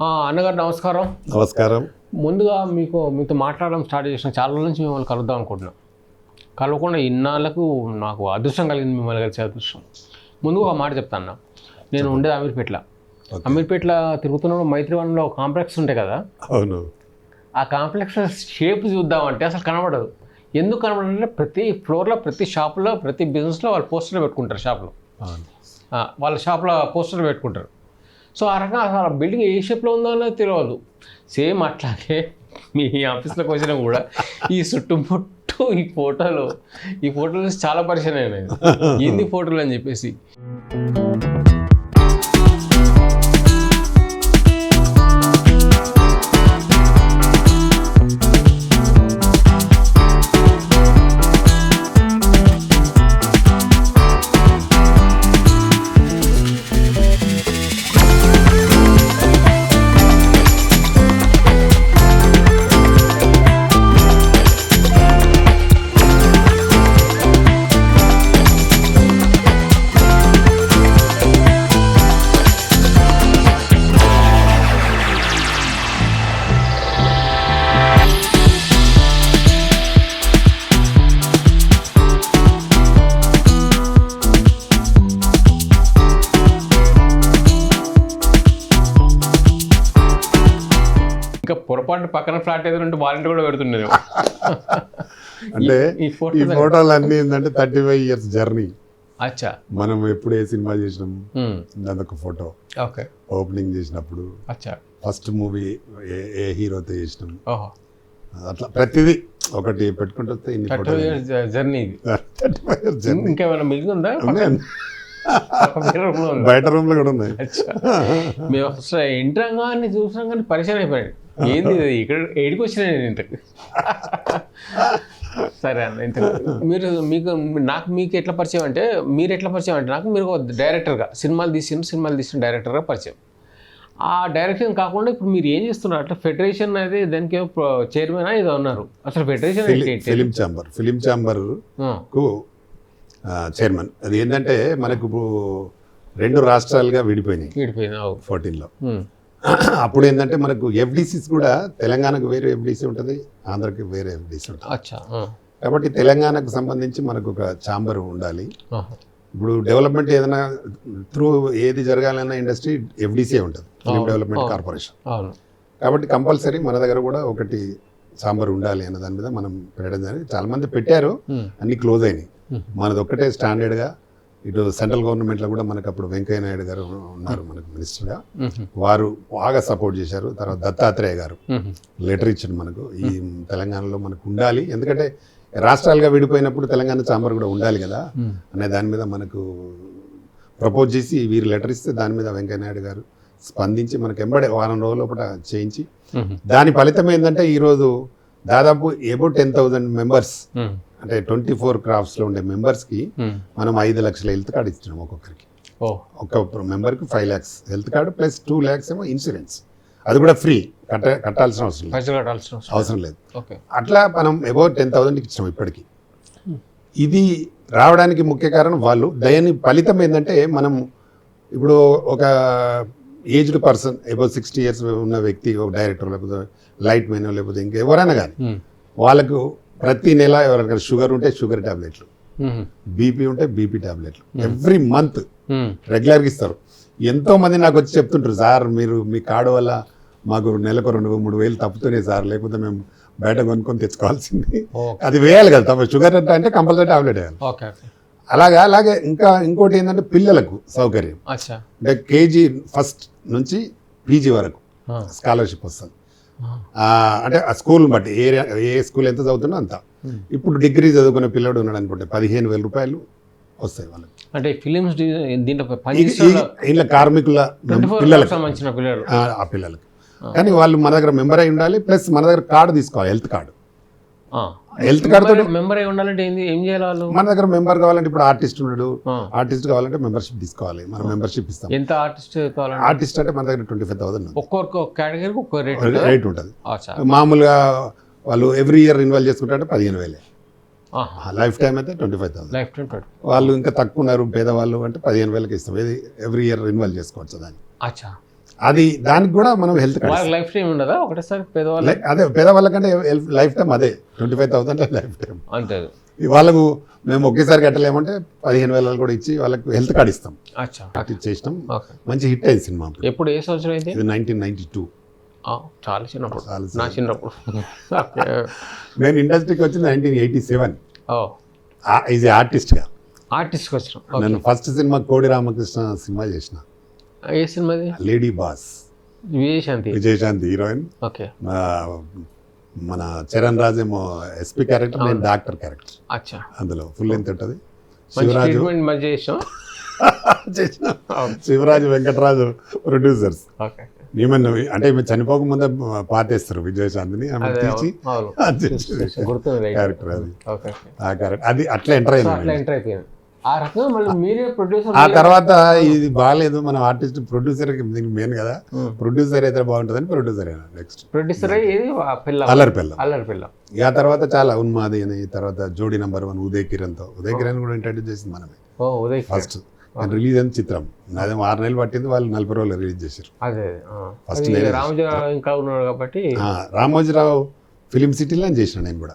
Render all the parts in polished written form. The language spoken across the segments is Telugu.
అన్నగారు నమస్కారం. నమస్కారం. ముందుగా మీతో మాట్లాడడం స్టార్ట్ చేసిన చాలా రోజుల నుంచి మిమ్మల్ని కలుద్దాం అనుకుంటున్నాం. కలవకుండా ఇన్నాళ్ళకు నాకు అదృష్టం కలిగింది, మిమ్మల్ని కలిసే అదృష్టం. ముందుగా ఒక మాట చెప్తాను. నేను ఉండేది అమీర్పేటలో. అమీర్పేటలో తిరుగుతున్నప్పుడు మైత్రివనంలో ఒక కాంప్లెక్స్ ఉంటాయి కదా. అవును. ఆ కాంప్లెక్స్ షేప్ చూద్దామంటే అసలు కనబడదు. ఎందుకు కనబడాలంటే ప్రతి ఫ్లోర్లో, ప్రతి షాపులో, ప్రతి బిజినెస్లో వాళ్ళు పోస్టర్లు పెట్టుకుంటారు. షాప్లో వాళ్ళ షాప్లో పోస్టర్లు పెట్టుకుంటారు. సో ఆ రకంగా అసలు బిల్డింగ్ ఏ షేప్లో ఉందో అనేది తెలియదు. సేమ్ అట్లాగే మీ ఆఫీస్లోకి వచ్చినా కూడా ఈ చుట్టుముట్టు ఈ ఫోటోలు చాలా పరిచయం అయినాయి. ఏంది ఫోటోలు అని చెప్పేసి. ఇంకా పొరపాటు పక్కన ఫ్లాట్ ఏదంటే వాలంటీ కూడా పెడుతున్నాను. అంటే ఈ ఫోటోలు అన్నీ ఏంటంటే 35 years జర్నీ. అచ్చా. మనం ఎప్పుడు ఏ సినిమా చేసినాం అదొక ఫోటో. ఓకే. ఓపెనింగ్ చేసినప్పుడు, అచ్చా, ఫస్ట్ మూవీ ఏ హీరోతో చేసినాం, ఓహో, అట్లా ప్రతిదీ ఒకటి పెట్టుకుంటూ ఇన్ని 35 years జర్నీ. ఇంకేమైనా మిగిలిందా? బయట రూమ్ లో కూడా ఉన్నాయి. మేము ఫస్ట్ ఇంట్రాగానే చూసాం కానీ పరిచయం అయిపోయాడు. ఏంది ఇక్కడ ఏడికి వచ్చినా నేను ఇంతకు. సరే అన్న, ఇంత మీకు ఎట్లా పరిచయం అంటే నాకు మీరు డైరెక్టర్గా సినిమాలు తీసిన డైరెక్టర్గా పరిచయం. ఆ డైరెక్షన్ కాకుండా ఇప్పుడు మీరు ఏం చేస్తున్నారు అంటే ఫెడరేషన్ అనేది దానికి చైర్మన్ ఏదో ఉన్నారు. అసలు ఫెడరేషన్ ఫిలిం ఛాంబర్ కు చైర్మన్. అది ఏంటంటే మనకు 2 రాష్ట్రాలుగా విడిపోయినాయి 14లో. అప్పుడు ఏంటంటే మనకు ఎఫ్డిసిస్ కూడా తెలంగాణకు వేరే ఎఫ్డిసి ఉంటుంది, ఆంధ్రకి వేరే ఎఫ్డిసి ఉంటుంది. కాబట్టి తెలంగాణకు సంబంధించి మనకు ఒక ఛాంబర్ ఉండాలి. ఇప్పుడు డెవలప్మెంట్ ఏదైనా త్రూ ఏది జరగాలన్నా ఇండస్ట్రీ ఎఫ్డిసి ఉంటుంది, ఫిలిం డెవలప్మెంట్ కార్పొరేషన్. కాబట్టి కంపల్సరీ మన దగ్గర కూడా ఒకటి ఛాంబర్ ఉండాలి అన్న దాని మీద మనం పెట్టడం జరిగింది. చాలా మంది పెట్టారు, అన్ని క్లోజ్ అయినాయి. మనది ఒక్కటే స్టాండర్డ్గా. ఇటు సెంట్రల్ గవర్నమెంట్లో కూడా మనకు అప్పుడు వెంకయ్య నాయుడు గారు ఉన్నారు మనకు మినిస్టర్గా, వారు బాగా సపోర్ట్ చేశారు. తర్వాత దత్తాత్రేయ గారు లెటర్ ఇచ్చారు మనకు, ఈ తెలంగాణలో మనకు ఉండాలి, ఎందుకంటే రాష్ట్రాలుగా విడిపోయినప్పుడు తెలంగాణ ఛాంబర్ కూడా ఉండాలి కదా అనే దాని మీద మనకు ప్రపోజ్ చేసి వీరు లెటర్ ఇస్తే దాని మీద వెంకయ్య నాయుడు గారు స్పందించి మనకు ఎంబడే వారం రోజుల లోపల చేయించి, దాని ఫలితం ఏంటంటే ఈరోజు దాదాపు అబౌట్ 10,000 మెంబర్స్, అంటే 24 క్రాఫ్ట్స్లో ఉండే మెంబర్స్కి మనం 5 లక్షల హెల్త్ కార్డు ఇస్తున్నాం ఒక్కొక్కరికి. ఒక్క మెంబర్కి 5 lakhs health card plus 2 lakhs ఏమో ఇన్సూరెన్స్. అది కూడా ఫ్రీ, కట్టాల్సిన అవసరం లేదు. అట్లా మనం అబౌట్ 10,000కి ఇచ్చినాం ఇప్పటికి. ఇది రావడానికి ముఖ్య కారణం వాళ్ళు. దాని ఫలితం ఏంటంటే మనం ఇప్పుడు ఒక ఏజ్డ్ పర్సన్ అబౌట్ 60 years ఉన్న వ్యక్తి, ఒక డైరెక్టర్ లేకపోతే లైట్ మెన్ లేకపోతే ఇంకా ఎవరైనా కానీ వాళ్ళకు ప్రతి నెల ఎవరికైనా షుగర్ ఉంటే షుగర్ ట్యాబ్లెట్లు, బీపీ ఉంటే బీపీ ట్యాబ్లెట్లు ఎవ్రీ మంత్ రెగ్యులర్గా ఇస్తారు. ఎంతో మంది నాకు వచ్చి చెప్తుంటారు, సార్ మీరు మీ కార్డు వల్ల మాకు నెలకు 2-3 వేలు తప్పుతూనే సార్, లేకపోతే మేము బయట కొనుక్కొని తెచ్చుకోవాల్సింది. అది వేయాలి కదా తప్ప, షుగర్ అంటే కంపల్సరీ ట్యాబ్లెట్ వేయాలి. అలాగే ఇంకోటి ఏంటంటే పిల్లలకు సౌకర్యం, అంటే కేజీ ఫస్ట్ నుంచి పీజీ వరకు స్కాలర్షిప్ వస్తుంది. అంటే ఆ స్కూల్ని బట్టి ఏ స్కూల్ ఎంత చదువుతున్నా అంత. ఇప్పుడు డిగ్రీ చదువుకునే పిల్లడు ఉన్నాడు అనుకుంటే 15,000 రూపాయలు వస్తాయి వాళ్ళకి. అంటే ఫిలిమ్స్ ఇంట్లో కార్మికుల పిల్లలకి, ఆ పిల్లలకి. కానీ వాళ్ళు మన దగ్గర మెంబర్ అయి ఉండాలి, ప్లస్ మన దగ్గర కార్డు తీసుకోవాలి, health card. Health card member అయి ఉండాలంటే ఏం చేయాలి? మన దగ్గర మెంబర్ కావాలంటే ఇప్పుడు ఆర్టిస్ట్ ఉన్నాడు, ఆర్టిస్ట్ కావాలంటే మెంబర్షిప్ తీసుకోవాలి. మనం మెంబర్షిప్ ఇస్తాం. ఎంత ఆర్టిస్ట్ అంటే మన దగ్గర 25,000 ఒక్కొక్క కేటగిరీకి ఒక్కో రేట్ ఉంటుంది. మామూలుగా వాళ్ళు ఎవ్రీ ఇయర్ ఇన్వాల్వ్ చేసుకుంటే 15,000, లైఫ్ టైం అయితే 25,000. వాళ్ళు ఇంకా తక్కువ ఉన్నారు పేదవాళ్ళు అంటే 15,000కి ఇస్తాం. ఎవ్రీ ఇయర్ ఇన్వాల్వ్ చేసుకోవచ్చు దాన్ని. అది దానికి కూడా మనం హెల్త్ కార్డ్ వాళ్ళకి లైఫ్ టైం ఉండదా ఒకటేసారి పేదవాళ్ళు? అదే పేదవాళ్ళకంటే లైఫ్ టైం అదే 25,000 లైఫ్ టైం. అంతే. వాళ్ళకు మేము ఒకేసారి కట్టలేమంటే 15,000 కూడా ఇచ్చి వాళ్ళకి హెల్త్ కార్డ్ ఇస్తాం. అచ్చా. ఇచ్చేసినాం. ఓకే. మంచి హిట్ అయింది సినిమా. ఎప్పుడు ఏ సంవత్సరం అయితే? ఇది 1992. చాలా చిన్నప్పుడు. నా చిన్నప్పుడు. నేను ఇండస్ట్రీకి వచ్చింది 1987 ఈజ్ ఆర్టిస్ట్గా. ఆర్టిస్ట్కి వచ్చిన నేను ఫస్ట్ సినిమా కోడి రామకృష్ణ సినిమా చేసిన. ఏ సినిమాది? Lady boss. Vijayashanti. Vijayashanti heroine. Okay. మన చరణ్ రాజ్ ఏమో ఎస్పీ క్యారెక్టర్, నేను డాక్టర్ క్యారెక్టర్. అచ్చా. అందులో ఫుల్ లెంత్ ఉంటుంది. శివరాజు శివరాజు వెంకటరాజు ప్రొడ్యూసర్స్. ఓకే. ఏమన్నా అంటే మేము చనిపోకముందే పాతేస్తారు విజయశాంతిని, ఆమె తీసి క్యారెక్టర్ అది. ఆ క్యారెక్టర్ అది అట్లా ఎంటర్ అయింది. ఆ రకంగా మళ్ళీ మీరే ప్రొడ్యూసర్. ఆ తర్వాత ఇది బాగాలేదు, మనం ఆర్టిస్ట్ ప్రొడ్యూసర్ దీనికి మెయిన్ కదా, ప్రొడ్యూసర్ అయితే బాగుంటుందని ప్రొడ్యూసర్ అయినా. నెక్స్ట్ ప్రొడ్యూసర్ అల్లరి పిల్ల. అల్లరి. ఆ తర్వాత చాలా ఉన్మాది అని, తర్వాత జోడీ నంబర్ 1 ఉదయ్ కిరణ్తో. ఉదయ్ కిరణ్ కూడా ఇంట్రడ్యూస్ చేసింది మనమే. ఫస్ట్ రిలీజ్ అయిన చిత్రం అదే 6 నెలలు పట్టింది, వాళ్ళు 40 రోజులు రిలీజ్ చేశారు. అదే ఫస్ట్ రామోజీరావు ఇంకా ఉన్నాడు కాబట్టి. రామోజీరావు ఫిలిం సిటీలో చేసిన నేను కూడా.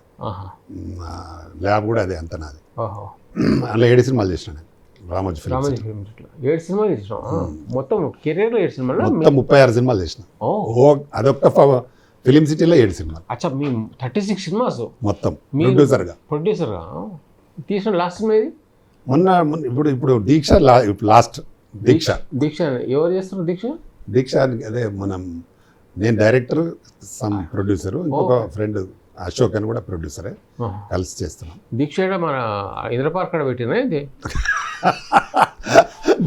ల్యాబ్ కూడా అదే అంత నాది. అందులో 7 సినిమాలు చేసిన నేను రామోజీ ఫిలిం సిటీలో. 7 సినిమాలు చేసిన మొత్తం కెరీర్లో. 7 సినిమాలు మొత్తం 36 సినిమాలు చేసిన. అదొక్క ఫిలిం సిటీలో 7 సినిమాలు. అచ్చా, మీ 36 సినిమాస్ మొత్తం ప్రొడ్యూసర్గా తీసిన లాస్ట్ సినిమా ఇది? మొన్న ఇప్పుడు దీక్ష లాస్ట్. దీక్ష ఎవరు చేస్తారు? దీక్ష అదే మనం, నేను డైరెక్టర్, సమ్ ప్రొడ్యూసర్, ఇంకొక ఫ్రెండ్ అశోక్ అని కూడా ప్రొడ్యూసరే, కలిసి చేస్తున్నాం. దీక్ష మన ఇంద్రపార్క్ కాడ పెట్టినా ఇది?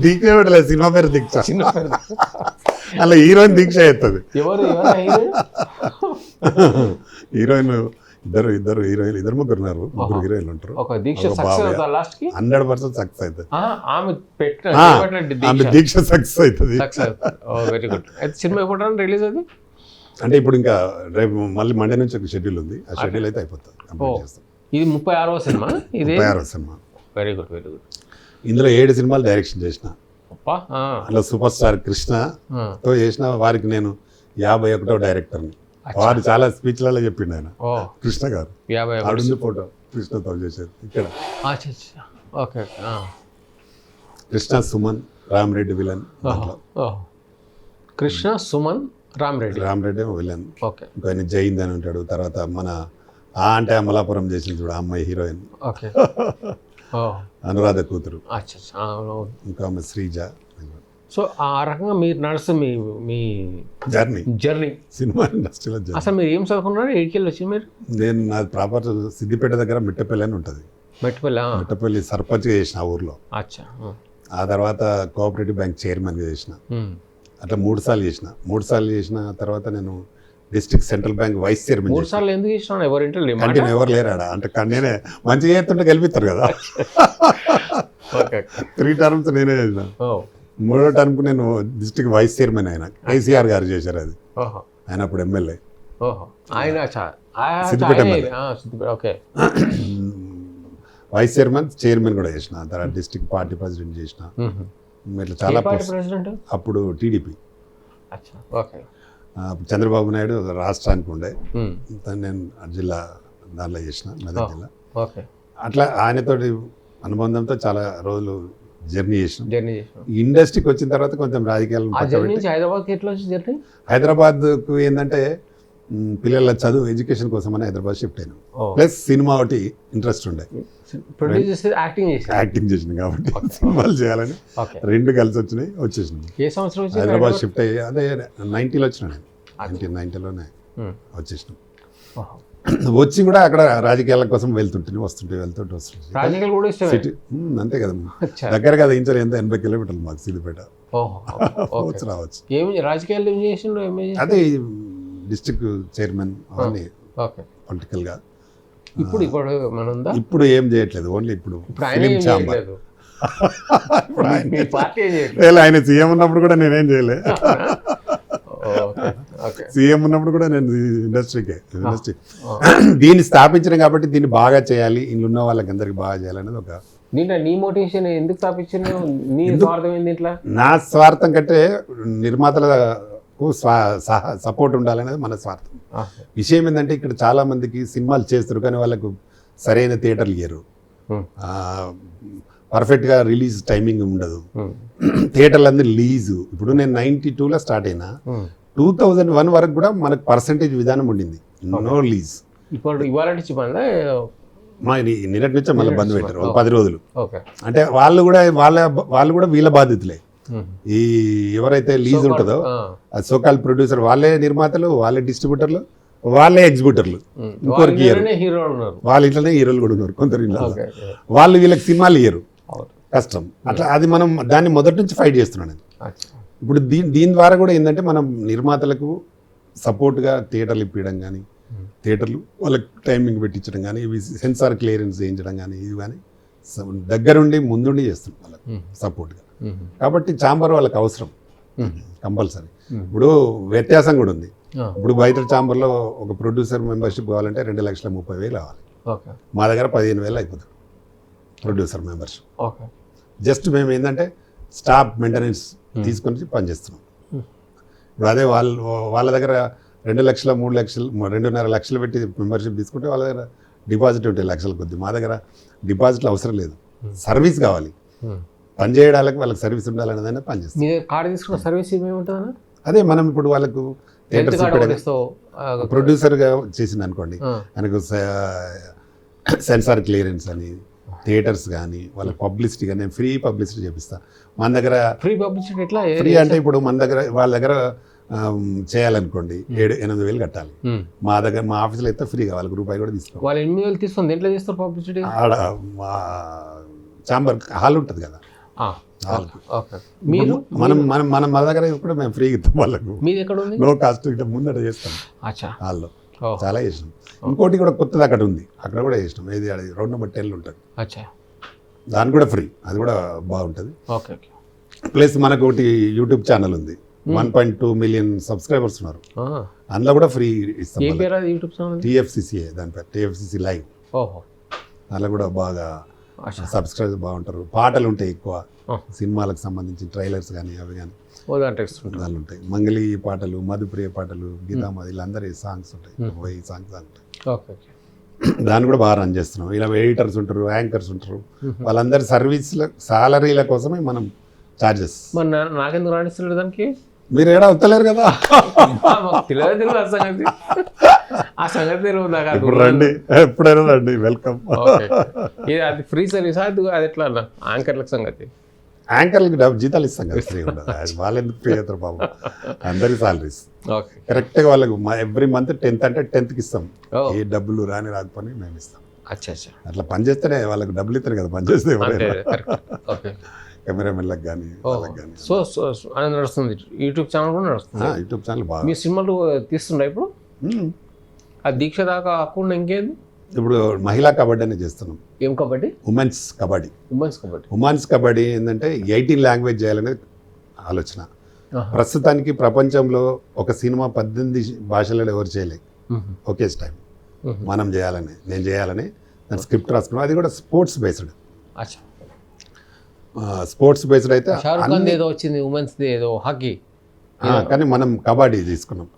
దీక్ష పెట్టలేదు, సినిమా పేరు దీక్ష. అలా హీరోయిన్ దీక్ష అవుతుంది. ఎవరు హీరోయిన్? ఇద్దరు హీరోయిన్లు, 2-3 ఉన్నారు. 3 హీరోయిన్లు ఉంటారు. 100% సక్సెస్ అవుతుంది. ఆమె దీక్ష సక్సెస్ అవుతుంది. Very good. అయితే సినిమా ఎప్పుడు రిలీజ్ అది? అంటే ఇప్పుడు ఇంకా రేపు మళ్ళీ మండే నుంచి ఒక షెడ్యూల్ ఉంది. ఆ షెడ్యూల్ అయితే అయిపోతుంది. ఇది 36వ సినిమా. ఇది 36వ సినిమా. Very good. ఇందులో 7 సినిమాలు డైరెక్షన్ చేసిన. అలా సూపర్ స్టార్ కృష్ణతో చేసిన. వారికి నేను 51వ డైరెక్టర్ని. వారు చాలా స్పీచ్లలో చెప్పిండు ఆయన, కృష్ణ గారు. 51 ఫోటో కృష్ణతో చేసేది ఇక్కడ. కృష్ణ, సుమన్, రామరెడ్డి విలన్. కృష్ణ, సుమన్, రామరెడ్డి విలన్. ఇంకా ఆయన జైంద్ అని ఉంటాడు. తర్వాత మన అంటే అమలాపురం చేసింది చూడు, అమ్మాయి హీరోయిన్, అనురాధ కూతురు. ఇంకా ఆమె శ్రీజ. సో ఆ రకంగా మీరు నడుస్తూ మీ జర్నీ సినిమా ఇండస్ట్రీలో. అసలు మీరు ఏం చదువుకున్నారు? ఏడికెళ్ళి వచ్చి మీరు? నేను నాది ప్రాపర్ సిద్దిపేట దగ్గర మిట్టపల్లి అని ఉంటుంది. మిట్టపల్లి సర్పంచ్గా చేసిన ఆ ఊర్లో. ఆ తర్వాత కోఆపరేటివ్ బ్యాంక్ చైర్మన్గా చేసిన. అట్లా 3 సార్లు చేసిన. 3 సార్లు చేసిన తర్వాత నేను district central bank vice chairman. 3 సార్లు ఎందుకు చేసిన? ఎవరు లేరాడా అంటే నేనే మంచిగా చేస్తుంటే గెలిపిస్తారు కదా. 3 టర్మ్స్ నేనే చేసిన. 3వ టర్మ్కు నేను డిస్ట్రిక్ట్ వైస్ చైర్మన్ అయినా. కేసీఆర్ గారు చేశారు అది. ఆయన అప్పుడు ఎమ్మెల్యే. సిద్దిపేట వైస్ చైర్మన్ కూడా చేసిన. తర్వాత డిస్ట్రిక్ట్ పార్టీ ప్రెసిడెంట్ చేసిన. ఇట్లా చాలా అప్పుడు టీడీపీ. చంద్రబాబు నాయుడు రాష్ట్రానికి ఉండే, నేను జిల్లా దానిలో చేసిన, మెదక్ జిల్లా. అట్లా ఆయనతోటి అనుబంధంతో చాలా రోజులు జర్నీ చేసిన. ఇండస్ట్రీకి వచ్చిన తర్వాత కొంచెం రాజకీయాలు. హైదరాబాద్కు ఏంటంటే పిల్లల చదువు ఎడ్యుకేషన్ కోసం అని హైదరాబాద్ షిఫ్ట్ అయినా. ప్లస్ సినిమా ఒకటి ఇంట్రెస్ట్ ఉండే, యాక్టింగ్ చేసిన కాబట్టి సినిమాలు చేయాలని 2 కలిసి వచ్చినాయి. వచ్చేసినాం. హైదరాబాద్ షిఫ్ట్ అయ్యి అదే 90లో వచ్చిన నేను. 1990లోనే వచ్చేసినాం. వచ్చి కూడా అక్కడ రాజకీయాల కోసం వస్తుంటే సిటీ అంతే కదా, దగ్గర కదా. ఇంచర్ ఎంత 80 కిలోమీటర్లు మాకు సిద్దిపేట. రావచ్చు. అదే డిస్ట్రిక్ట్ చైర్మన్ అవన్నీ పొలిటికల్ గా. ఇప్పుడు ఏం చేయట్లేదు, ఓన్లీ ఇప్పుడు ఫిలిం ఛాంబర్. ఆయన సీఎం ఉన్నప్పుడు కూడా నేనేం చేయలే. సీఎం ఉన్నప్పుడు కూడా నేను ఇండస్ట్రీ దీన్ని స్థాపించడం కాబట్టి దీన్ని బాగా చేయాలి, ఇంట్లో ఉన్న వాళ్ళకి అందరికి బాగా చేయాలనేది ఒక దీంట్లో నీ మోటివేషన్ ఎందుకు స్థాపించాను, నీ స్వార్థం ఏంది దీంట్లో? నా స్వార్థం కంటే నిర్మాతలకు సపోర్ట్ ఉండాలనేది మన స్వార్థం. విషయం ఏంటంటే ఇక్కడ చాలా మందికి సినిమాలు చేస్తారు కానీ వాళ్ళకు సరైన థియేటర్లు ఇయ్యరు, పర్ఫెక్ట్గా రిలీజ్ టైమింగ్ ఉండదు, థియేటర్లు అందరూ లీజు. ఇప్పుడు నేను 92లో స్టార్ట్ అయినా 2001 వరకు కూడా మనకు పర్సంటేజ్ విధానం ఉండింది, నో లీజ్. ఇప్పుడు ఇవాళ నుంచి మా నిన్నటి నుంచే మళ్ళీ బంద్ పెట్టారు 10 రోజులు. అంటే వాళ్ళు కూడా వీళ్ళ బాధితులే. ఈ ఎవరైతే లీజ్ ఉంటుందో సోకాల్ ప్రొడ్యూసర్ వాళ్ళే నిర్మాతలు, వాళ్ళే డిస్ట్రిబ్యూటర్లు, వాళ్ళే ఎగ్జిబ్యూటర్లు, ఇంకొకరికి ఇయ్యరు. వాళ్ళ ఇంట్లోనే హీరోలు కూడా ఉన్నారు కొందరు ఇంట్లో. వాళ్ళు వీళ్ళకి సినిమాలు ఇయ్యరు, కష్టం. అట్లా అది మనం దాన్ని మొదటి నుంచి ఫైట్ చేస్తున్నాను. ఇప్పుడు దీని ద్వారా కూడా ఏంటంటే మనం నిర్మాతలకు సపోర్ట్గా థియేటర్లు ఇప్పించడం కానీ, థియేటర్లు వాళ్ళకి టైమింగ్ పెట్టించడం కానీ, ఇవి సెన్సార్ క్లియరెన్స్ చేయించడం కానీ, ఇది కానీ దగ్గరుండి ముందుండి చేస్తున్నాం వాళ్ళకి సపోర్ట్గా. కాబట్టి ఛాంబర్ వాళ్ళకి అవసరం కంపల్సరీ. ఇప్పుడు వ్యత్యాసం కూడా ఉంది. ఇప్పుడు బయట ఛాంబర్లో ఒక ప్రొడ్యూసర్ మెంబర్షిప్ కావాలంటే 2,30,000 కావాలి. మా దగ్గర 15,000 అయిపోతుంది ప్రొడ్యూసర్ మెంబర్షిప్. జస్ట్ మేము ఏంటంటే స్టాఫ్ మెయింటెనెన్స్ తీసుకొని పనిచేస్తున్నాం. ఇప్పుడు అదే వాళ్ళ దగ్గర 2 లక్షలు 3 లక్షలు 2.5 లక్షలు పెట్టి మెంబర్షిప్ తీసుకుంటే వాళ్ళ దగ్గర డిపాజిట్ 20 లక్షల కొద్ది. మా దగ్గర డిపాజిట్లు అవసరం లేదు, సర్వీస్ కావాలి. పని చేయడానికి వాళ్ళకి సర్వీస్ ఉండాలనేది పనిచేస్తాం. కార్డు తీసుకున్న సర్వీస్ ఏమేమింటుందన్నా? అదే మనం ఇప్పుడు వాళ్ళకు ప్రొడ్యూసర్గా చేసింది అనుకోండి, ఆయనకు సెన్సార్ క్లియరెన్స్ అని, థియేటర్స్ కానీ వాళ్ళకి పబ్లిసిటీ కానీ, నేను ఫ్రీ పబ్లిసిటీ చేపిస్తా. మన దగ్గర ఫ్రీ పబ్లిసిటీ ఎట్లా? ఫ్రీ అంటే ఇప్పుడు మన దగ్గర వాళ్ళ దగ్గర చేయాలనుకోండి 7-8 వేలు కట్టాలి. మా ఆఫీస్లో అయితే ఫ్రీగా వాళ్ళకి రూపాయి కూడా తీసుకోవాలి. వాళ్ళు 8,000 తీసుకొని ఎట్లా చేస్తారు పబ్లిసిటీ? ఆడ మా ఛాంబర్ హాల్ ఉంటుంది కదా, మీరు మనం మన దగ్గర కూడా మేము ఫ్రీగా ఇస్తాం వాళ్ళకు. మీది ఎక్కడ ఉంది? నో కాస్ట్ ఇట్లా ముందట చేస్తాం హాల్లో. చాలా చేసినాం. ఇంకోటి కూడా కొత్తది అక్కడ ఉంది, అక్కడ కూడా చేసినాం. ఏది అది రోడ్ నెంబర్ 10 ఉంటుంది, దాని కూడా ఫ్రీ, అది కూడా బాగుంటుంది. ప్లస్ మనకు ఒకటి యూట్యూబ్ ఛానల్ ఉంది, 1.2 మిలియన్ సబ్స్క్రైబర్స్ ఉన్నారు. అందులో కూడా ఫ్రీ ఇస్తాం. TFCCA, దాని పేరు TFCC లైవ్. అందులో కూడా బాగా సబ్స్క్రైబర్ బాగుంటారు. పాటలు ఉంటాయి ఎక్కువ, సినిమాలకు సంబంధించి ట్రైలర్స్ కానీ అవి కానీ దానిలో ఉంటాయి. మంగళి పాటలు, మధుప్రియ పాటలు, గీతామది, వీళ్ళందరి సాంగ్స్ ఉంటాయి, 1000 సాంగ్స్ ఉంటాయి. దాన్ని కూడా బాగా రన్ చేస్తున్నాం. ఇలా ఎడిటర్స్ ఉంటారు, యాంకర్స్ ఉంటారు, వాళ్ళందరి సర్వీస్ల సాలరీల కోసమే మనం ఛార్జెస్. నాకెందుకు రాణిస్తున్నారు దానికి? మీరు ఏడా వస్తలేరు కదా, తెలియదు ఆ సంగతి తెలియదు. ఇప్పుడు రండి, ఎప్పుడైనా రండి, వెల్కమ్. అది ఫ్రీ సర్వీస్, అది ఎట్లా అన్న యాంకర్లకు సంగతి? యాంకర్లకు జీతాలు ఇస్తాం కదా, ఫ్రీ ఉండదు. వాళ్ళు ఎందుకు ఫ్రీ అవుతారు బాబు, అందరి సాలరీస్ కరెక్ట్గా వాళ్ళకు ఎవ్రీ మంత్ 10th అంటే 10th ఇస్తాం. ఏ డబ్బులు రాకపోని మేము ఇస్తాం. అట్లా పనిచేస్తేనే వాళ్ళకి డబ్బులు ఇస్తారు కదా, పనిచేస్తే కెమెరామెన్లకు కానీ వాళ్ళకి కానీ. సో నడుస్తుంది యూట్యూబ్ ఛానల్ కూడా నడుస్తుంది. యూట్యూబ్ ఛానల్ బాగా. మీ సినిమాలు తీస్తుండే ఇప్పుడు? ఆ దీక్ష దాకా కాకుండా ఇంకేంది? ఇప్పుడు మహిళా కబడ్డీ అనేది చేస్తున్నాం. ఏం కబడ్డీ? ఉమెన్స్ కబడ్డీ. ఉమెన్స్ కబడ్డీ ఏంటంటే 18 లాంగ్వేజ్ చేయాలనేది ఆలోచన. ప్రస్తుతానికి ప్రపంచంలో ఒక సినిమా 18 భాషలలో ఎవరు చేయలేదు ఒకే టైం. మనం చేయాలని, నేను చేయాలని దాని స్క్రిప్ట్ రాసుకున్నాం. అది కూడా స్పోర్ట్స్ బేస్డ్. స్పోర్ట్స్ బేస్డ్ అయితే ఏదో వచ్చింది, ఉమెన్స్ ఏదో హాకీ, కానీ మనం కబడ్డీ తీసుకున్నాం.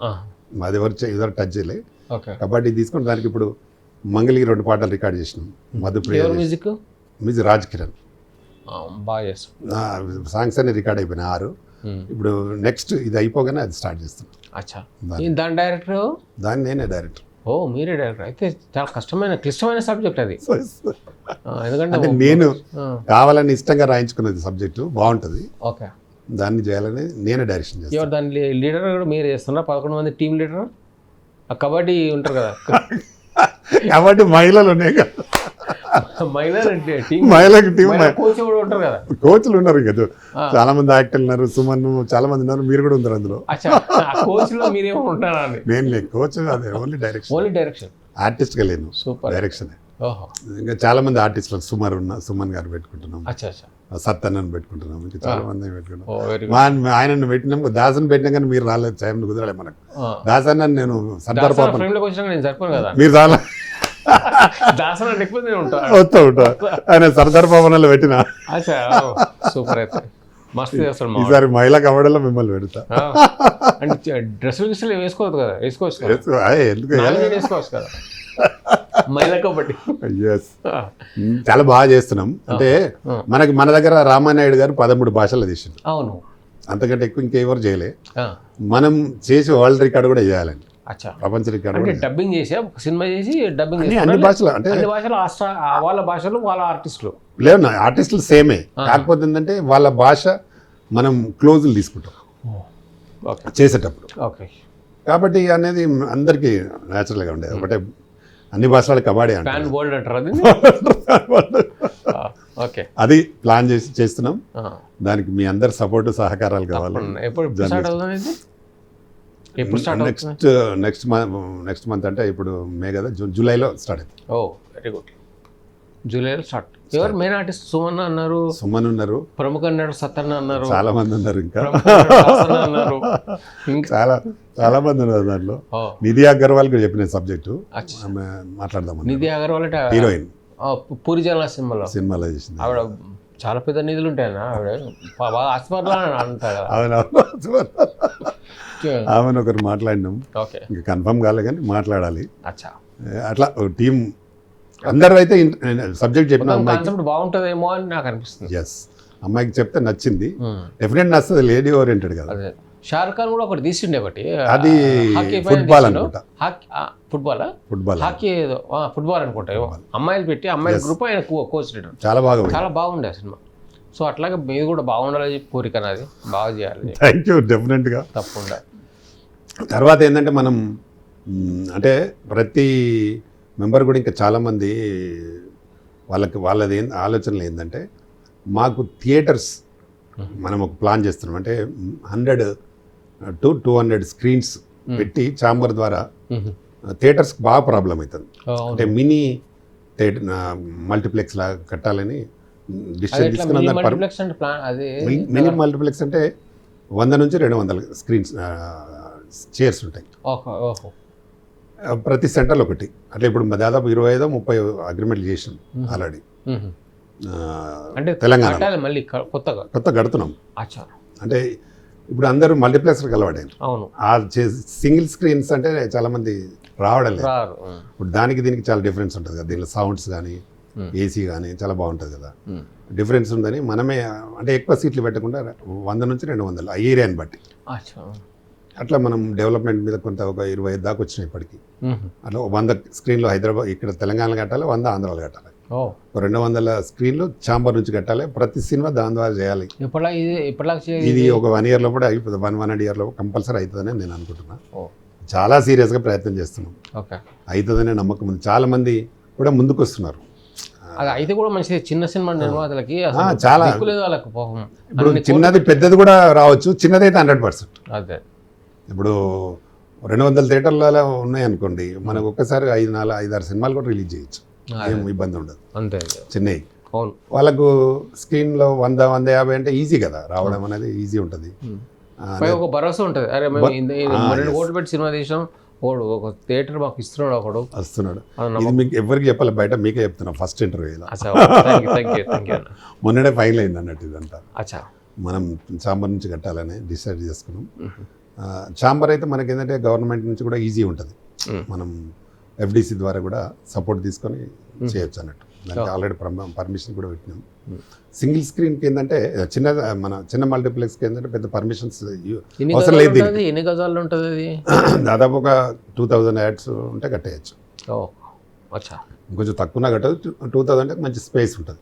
అది ఎవరు టచ్ చేయలే. కబడ్డీ తీసుకుని దానికి ఇప్పుడు మంగళగిరి 2 పాటలు రికార్డ్ చేసినాం. మధుప్రియ మ్యూజిక్, రాజ్ కిరణ్ సాంగ్స్ అన్ని రికార్డ్ అయిపోయినాయి 6. ఇప్పుడు నెక్స్ట్ ఇది అయిపోగానే అది స్టార్ట్ చేస్తున్నాం. దాని డైరెక్టర్? దాన్ని నేనే డైరెక్టర్. ఓ మీరే డైరెక్టర్. అయితే చాలా క్లిష్టమైన సబ్జెక్ట్ అది. ఎందుకంటే నేను కావాలని ఇష్టంగా రాయించుకున్నది సబ్జెక్టు, బాగుంటుంది, దాన్ని చేయాలని నేనే డైరెక్షన్ చేస్తాను. దాని లీడర్ కూడా మీరు చేస్తున్నారు, 11 మంది టీం లీడర్. కబడ్డీ ఉంటారు కదా, కబడ్డీ మహిళలు ఉన్నాయి కదా, మహిళలకు టీం కోచ్లు ఉన్నారు కదా, చాలా మంది యాక్టర్లు ఉన్నారు, సుమన్ చాలా మంది ఉన్నారు, మీరు కూడా ఉన్నారు అందులో. నేను కోచ్ అదే, ఓన్లీ డైరెక్షన్. ఆర్టిస్ట్ గా లేను, డైరెక్షన్. ఇంకా చాలా మంది ఆర్టిస్టులు, సుమన్ గారు పెట్టుకుంటున్నాం, సత్తన్నను పెట్టుకుంటున్నాం, ఇంకా చాలా మంది పెట్టుకున్నాం. ఆయనను పెట్టినాం, దాసన్ పెట్టినా కానీ మీరు రాలేదు, టైం కుదరలే మనకు. దాసన్న నేను సర్దార్ పాప, మీరు రాలే. దాసన ఎక్కువ నేను ఉంటా వస్తా ఉంటా ఆయన సర్దార్ భవనాలు పెట్టిన అచ్చా సూపర్ అయితే మస్తు చేస్తాడు మా ఈసారి మహిళా కబడ్డీలో మిమ్మల్ని పెడతా అంటే డ్రెస్సులు గిస్సులు వేసుకోవద్దు కదా వేసుకోవచ్చు కదా ఎందుకు వేసుకోవచ్చు కదా మహిళా కబడ్డీ ఎస్ చాలా బాగా చేస్తున్నాం అంటే మనకి మన దగ్గర రామానాయుడు గారు 13 భాషలు తీసిండు అవును అంతకంటే ఎక్కువ ఇంకెవరు చేయలే మనం చేసి వరల్డ్ రికార్డు కూడా చేయాలండి అచ్చా ప్రపంచ రికార్డు అంటే డబ్బింగ్ చేసి ఒక సినిమా చేసి డబ్బింగ్ అన్ని భాషలు అంటే అన్ని భాషలు వాళ్ళ భాషలు వాళ్ళ ఆర్టిస్టులు లేవు ఆర్టిస్టులు సేమే కాకపోతే ఏంటంటే వాళ్ళ భాష మనం క్లోజులు తీసుకుంటాం చేసేటప్పుడు ఓకే కాబట్టి అనేది అందరికీ న్యాచురల్గా ఉండేది ఒకటే అన్ని భాషల కబడ్డీ ఫ్యాన్ బోల్డ్ అంటారు అది ఓకే అది ప్లాన్ చేసి చేస్తున్నాం దానికి మీ అందరి సపోర్ట్ సహకారాలు కావాలి ఎప్పుడు స్టార్ట్ అవుతుంది ఎప్పుడు స్టార్ట్ నెక్స్ట్ మంత్ అంటే ఇప్పుడు మే కదా జూలైలో స్టార్ట్ అవుతుంది ఓ వెరీ గుడ్ జూలైలో స్టార్ట్ ఎవరు మెయిన్ ఆర్టిస్ట్ సుమన్ అన్నారు సుమన్ ఉన్నారు ప్రముఖ నటుడు సత్యన్న అన్నారు చాలా మంది ఉన్నారు ఇంకా అన్నారు చాలా మంది ఉన్నారు దాంట్లో నిధి అగర్వాల్ కి చెప్పిన సబ్జెక్టు మాట్లాడదాం నిధి అగర్వాల్ హీరోయిన్ పూరి జగన్నాథ్ సినిమాలో చేసింది ఆవిడ చాలా పెద్ద నిధులు ఉంటాయన్నా ఆవిడ బాగా హాస్పిటల్ అంటారు ఆమెను ఒకరు మాట్లాడినాం ఓకే ఇంకా కన్ఫర్మ్ కాలే కానీ మాట్లాడాలి అచ్చా అట్లా టీం అందరూ అయితే సబ్జెక్ట్ చెప్పిన కాన్సెప్ట్ బాగుంటుందేమో అని నాకు అనిపిస్తుంది ఎస్ అమ్మాయికి చెప్తే నచ్చింది డెఫినెట్ నచ్చుతుంది లేడీ ఓరియంటెడ్ కదా షారుఖ్ ఖాన్ కూడా ఒకటి తీసిండే ఒకటి అది ఫుట్బాల్ అనుకుంటా ఫుట్బాల్ హాకీ ఏదో ఫుట్బాల్ అనుకుంటా అమ్మాయిలు పెట్టి అమ్మాయిల గ్రూప్ ఆయన కోచ్ చాలా బాగుండే ఆ సినిమా సో అట్లాగే మీరు కూడా బాగుండాలని చెప్పి కోరిక నాది బాగా చేయాలి థ్యాంక్ యూ డెఫినెట్గా తప్పకుండా తర్వాత ఏంటంటే మనం అంటే ప్రతి మెంబర్ కూడా ఇంకా చాలామంది వాళ్ళది ఆలోచనలు ఏంటంటే మాకు థియేటర్స్ మనం ఒక ప్లాన్ చేస్తున్నాం అంటే 100 to 200 స్క్రీన్స్ పెట్టి ఛాంబర్ ద్వారా థియేటర్స్కి బాగా ప్రాబ్లం అవుతుంది అంటే మినీ థియేటర్ మల్టీప్లెక్స్ లాగా కట్టాలని డిసిషన్ తీసుకున్న మినీ మల్టీప్లెక్స్ అంటే 100 నుంచి 200 స్క్రీన్స్ చైర్స్ ఉంటాయి ప్రతి సెంటర్లో ఒకటి అట్లా ఇప్పుడు దాదాపు 25-30 అగ్రిమెంట్లు చేసాం ఆల్రెడీ తెలంగాణ మళ్ళీ కొత్త కడుతున్నాం అంటే ఇప్పుడు అందరూ మల్టీప్లెక్స్కి అలవాడారు ఆ సింగిల్ స్క్రీన్స్ అంటే చాలా మంది రావడం లేదు ఇప్పుడు దీనికి చాలా డిఫరెన్స్ ఉంటుంది కదా దీనిలో సౌండ్స్ కానీ ఏసీ కానీ చాలా బాగుంటుంది కదా డిఫరెన్స్ ఉందని మనమే అంటే ఎక్కువ సీట్లు పెట్టకుండా 100 నుంచి 200 ఆ ఏరియాని బట్టి అట్లా మనం డెవలప్మెంట్ మీద కొంత ఒక 25 దాకా వచ్చినాయి ఇప్పటికి అట్లా 100 స్క్రీన్లు హైదరాబాద్ ఇక్కడ తెలంగాణలో కట్టాలి 100 ఆంధ్రాలో కట్టాలి 200 స్క్రీన్లు ఛాంబర్ నుంచి కట్టాలి ప్రతి సినిమా దాని ద్వారా చేయాలి ఇది ఒక 1 year లో కూడా అయిపోతుంది 1.5 year లో కంపల్సరీ అవుతుందని నేను అనుకుంటున్నా చాలా సీరియస్గా ప్రయత్నం చేస్తున్నాం అవుతుందనే నమ్మకం ఉంది చాలా మంది కూడా ముందుకు వస్తున్నారు అది అయితే కూడా మంచిది చిన్న సినిమా నిర్మాతలకి చాలా ఇప్పుడు చిన్నది పెద్దది కూడా రావచ్చు చిన్నదైతే 100%. అదే ఇప్పుడు 200 థియేటర్లలో ఉన్నాయనుకోండి మనకు ఒక్కసారి 5-6 సినిమాలు కూడా రిలీజ్ చేయొచ్చు ఏం ఇబ్బంది ఉండదు అంతే చెన్నై వాళ్ళకు స్క్రీన్లో 100-150 అంటే ఈజీ కదా రావడం అనేది ఈజీ ఉంటుంది ఒక భరోసా ఉంటుంది అరే మేము 2 కోట్లు పెట్టి సినిమా తీసాం ఒక థియేటర్ మాకు వస్తున్నాడు ఇది మీకు ఎవరికి చెప్పాలి బయట మీకే చెప్తున్నా ఫస్ట్ ఇంటర్వ్యూలో మొన్ననే ఫైనల్ అయింది అన్నట్టు ఇదంతా మనం ఛాంబర్ నుంచి కట్టాలని డిసైడ్ చేసుకున్నాం ఛాంబర్ అయితే మనకి ఏంటంటే గవర్నమెంట్ నుంచి కూడా ఈజీ ఉంటుంది మనం ఎఫ్డిసి ద్వారా కూడా సపోర్ట్ తీసుకొని చేయొచ్చు అన్నట్టు దానికి ఆల్రెడీ పర్మిషన్ కూడా పెట్టినాం సింగిల్ స్క్రీన్కి ఏంటంటే చిన్న మల్టీప్లెక్స్కి ఏంటంటే పెద్ద పర్మిషన్స్ అవసరం లేదు ఎన్ని గజాలు ఉంటుంది అది దాదాపు ఒక 2000 యాడ్స్ ఉంటే కట్టేయచ్చు కొంచెం తక్కువ కట్టదు 2000 అంటే మంచి స్పేస్ ఉంటుంది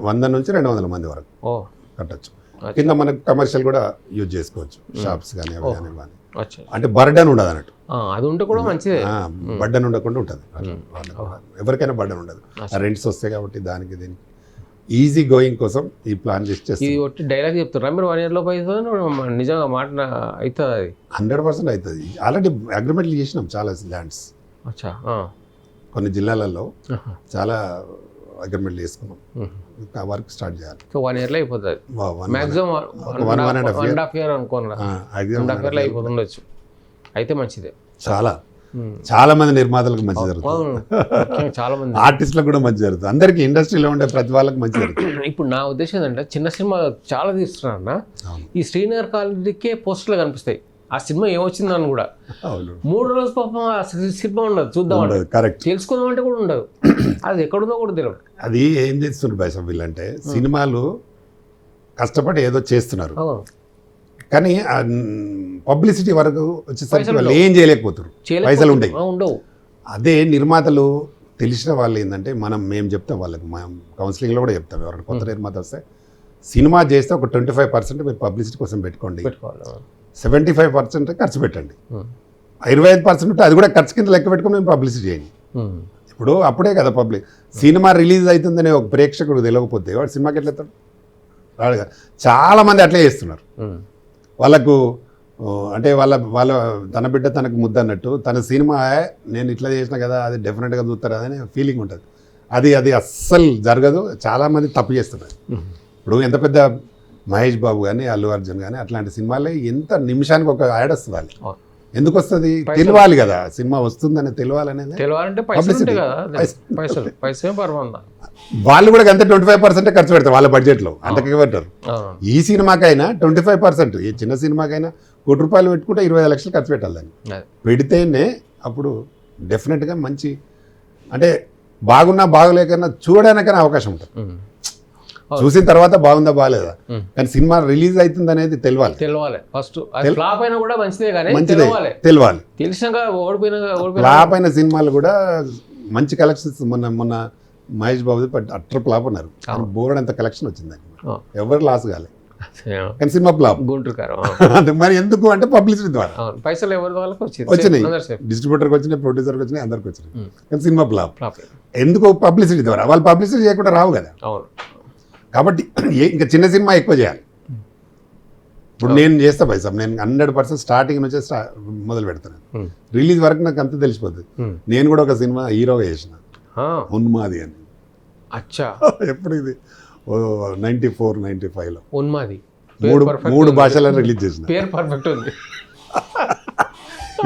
100 నుంచి 200 మంది వరకు కట్టచ్చు కింద మనకు కమర్షియల్ కూడా యూజ్ చేసుకోవచ్చు షాప్స్ కానీ అవి కానీ అంటే బర్డన్ ఉండదు అన్నట్టు అది ఉంటే కూడా మంచిదే బర్డన్ ఉండకుండా ఉంటుంది ఎవరికైనా బర్డన్ ఉండదు రెంట్స్ వస్తాయి కాబట్టి దీనికి ఈజీ గోయింగ్ కోసం ఈ ప్లాన్ చేసి డైలాగ్ చెప్తారా మీరు 1 year లోపు అవుతుంది నిజంగా మాట అవుతుంది అది 100% అవుతుంది ఆల్రెడీ అగ్రిమెంట్లు చేసినాం చాలా ల్యాండ్స్ కొన్ని జిల్లాలలో చాలా అగ్రిమెంట్లు చేసుకున్నాం వర్క్ స్టార్ట్ చేయాలి సో 1 year లో అయిపోతుంది మాక్సిమం 1.5 year అనుకోండి 1.5 year అయిపోతుండొచ్చు అయితే మంచిదే చాలా చాలా మంది నిర్మాతలకు మంచి జరుగుతుంది, ముఖ్యంగా చాలా మంది ఆర్టిస్టులకు కూడా మంచి జరుగుతుంది, అందరికీ ఇండస్ట్రీలో ఉండే ప్రతి వాళ్ళకి మంచి జరుగుతుంది. ఇప్పుడు నా ఉద్దేశం ఏంటంటే చిన్న సినిమా చాలా తీస్తున్నారన్న, ఈ శ్రీనగర్ కాలేజీకే పోస్టర్లు కనిపిస్తాయి. ఆ సినిమా ఏమొచ్చిందని కూడా 3 రోజులు పాపం ఆ సినిమా ఉండదు, చూద్దాం అంటే కరెక్ట్, తెలుసుకుందాం అంటే కూడా ఉండదు, అది ఎక్కడుందో కూడా తెలియదు. అది ఏం చేస్తున్నారు బైసం వీళ్ళంటే సినిమాలు కష్టపడి ఏదో చేస్తున్నారు, కానీ పబ్లిసిటీ వరకు వచ్చేసరికి వాళ్ళు ఏం చేయలేకపోతారు, పైసలు ఉంటాయి ఉండవు. అదే నిర్మాతలు తెలిసిన వాళ్ళు ఏంటంటే మేము చెప్తాం వాళ్ళకి, మనం కౌన్సిలింగ్లో కూడా చెప్తాం, ఎవరైనా కొత్త నిర్మాత వస్తే సినిమా చేస్తే ఒక 25% మీరు పబ్లిసిటీ కోసం పెట్టుకోండి, 75% ఖర్చు పెట్టండి, 25% ఉంటే అది కూడా ఖర్చు కింద లెక్క పెట్టుకుని మేము పబ్లిసిటీ చేయండి. ఇప్పుడు అప్పుడే కదా పబ్లిక్, సినిమా రిలీజ్ అవుతుందని ఒక ప్రేక్షకుడు తెలియకపోతే వాడు సినిమాకి ఎట్లా ఎత్తాడు, రాడు కదా. చాలామంది అట్లే చేస్తున్నారు, వాళ్ళకు అంటే వాళ్ళ తన బిడ్డ తనకు ముద్ద అన్నట్టు, తన సినిమా నేను ఇట్లా చేసిన కదా అది డెఫినెట్గా చూస్తారు అనే ఫీలింగ్ ఉంటుంది, అది అస్సలు జరగదు. చాలామంది తప్పు చేస్తున్నారు. ఇప్పుడు ఎంత పెద్ద మహేష్ బాబు కానీ అల్లు అర్జున్ కానీ అట్లాంటి సినిమాలే ఎంత నిమిషానికి ఒక యాడ్ వస్తుంది, వాళ్ళు ఎందుకు వస్తుంది తెలియాలి కదా, సినిమా వస్తుందని తెలియాలనేది, వాళ్ళు కూడా అంతే 25% ఖర్చు పెడతారు వాళ్ళ బడ్జెట్లో, అంతకే పెట్టారు. ఈ సినిమాకైనా 25%, ఈ చిన్న సినిమాకైనా ₹1 పెట్టుకుంటే 25 లక్షలు ఖర్చు పెట్టాలి, దాన్ని పెడితేనే అప్పుడు డెఫినెట్గా మంచి, అంటే బాగున్నా బాగలేకన్నా చూడడానికైనా అవకాశం ఉంటుంది. చూసిన తర్వాత బాగుందా బాగాలేదా, కానీ సినిమా రిలీజ్ అవుతుంది అనేది తెలియాలి ఫస్ట్. ఫ్లాప్ అయినా కూడా మంచిదే, కానీ తెలియాలి. తెలిసినాక ఫ్లాప్ అయిన సినిమాలు కూడా మంచి కలెక్షన్స్, మొన్న మహేష్ బాబు అట్టర్ ఫ్లాప్ ఉన్నారు, బోర్డు అంత కలెక్షన్ వచ్చింది, ఎవరు లాస్ కాలే, కానీ సినిమా ఫ్లాప్. అంటే మరి ఎందుకు అంటే పబ్లిసిటీ ద్వారా పైసలు ఎవరి వాళ్ళకి వచ్చినాయి, డిస్ట్రిబ్యూటర్కి వచ్చినాయి, ప్రొడ్యూసర్కి వచ్చినాయి, అందరికి వచ్చినాయి, కానీ సినిమా ఫ్లాప్ ఎందుకు పబ్లిసిటీ ద్వారా. వాళ్ళు పబ్లిసిటీ చేయకుండా రావు కదా, కాబట్టి ఇంకా చిన్న సినిమా ఎక్కువ చేయాలి. ఇప్పుడు నేను చేస్తా పైసా, నేను 100% స్టార్టింగ్ నుంచే మొదలు పెడతాను, రిలీజ్ వరకు నాకు అంతా తెలిసిపోతుంది. నేను కూడా ఒక సినిమా హీరోగా చేసిన, ఉన్మాది అని. ఎప్పుడు ఇది 94-95లో ఉన్మాది 3 భాషలను రిలీజ్ చేసిన, పేరు పర్ఫెక్ట్ ఉంది.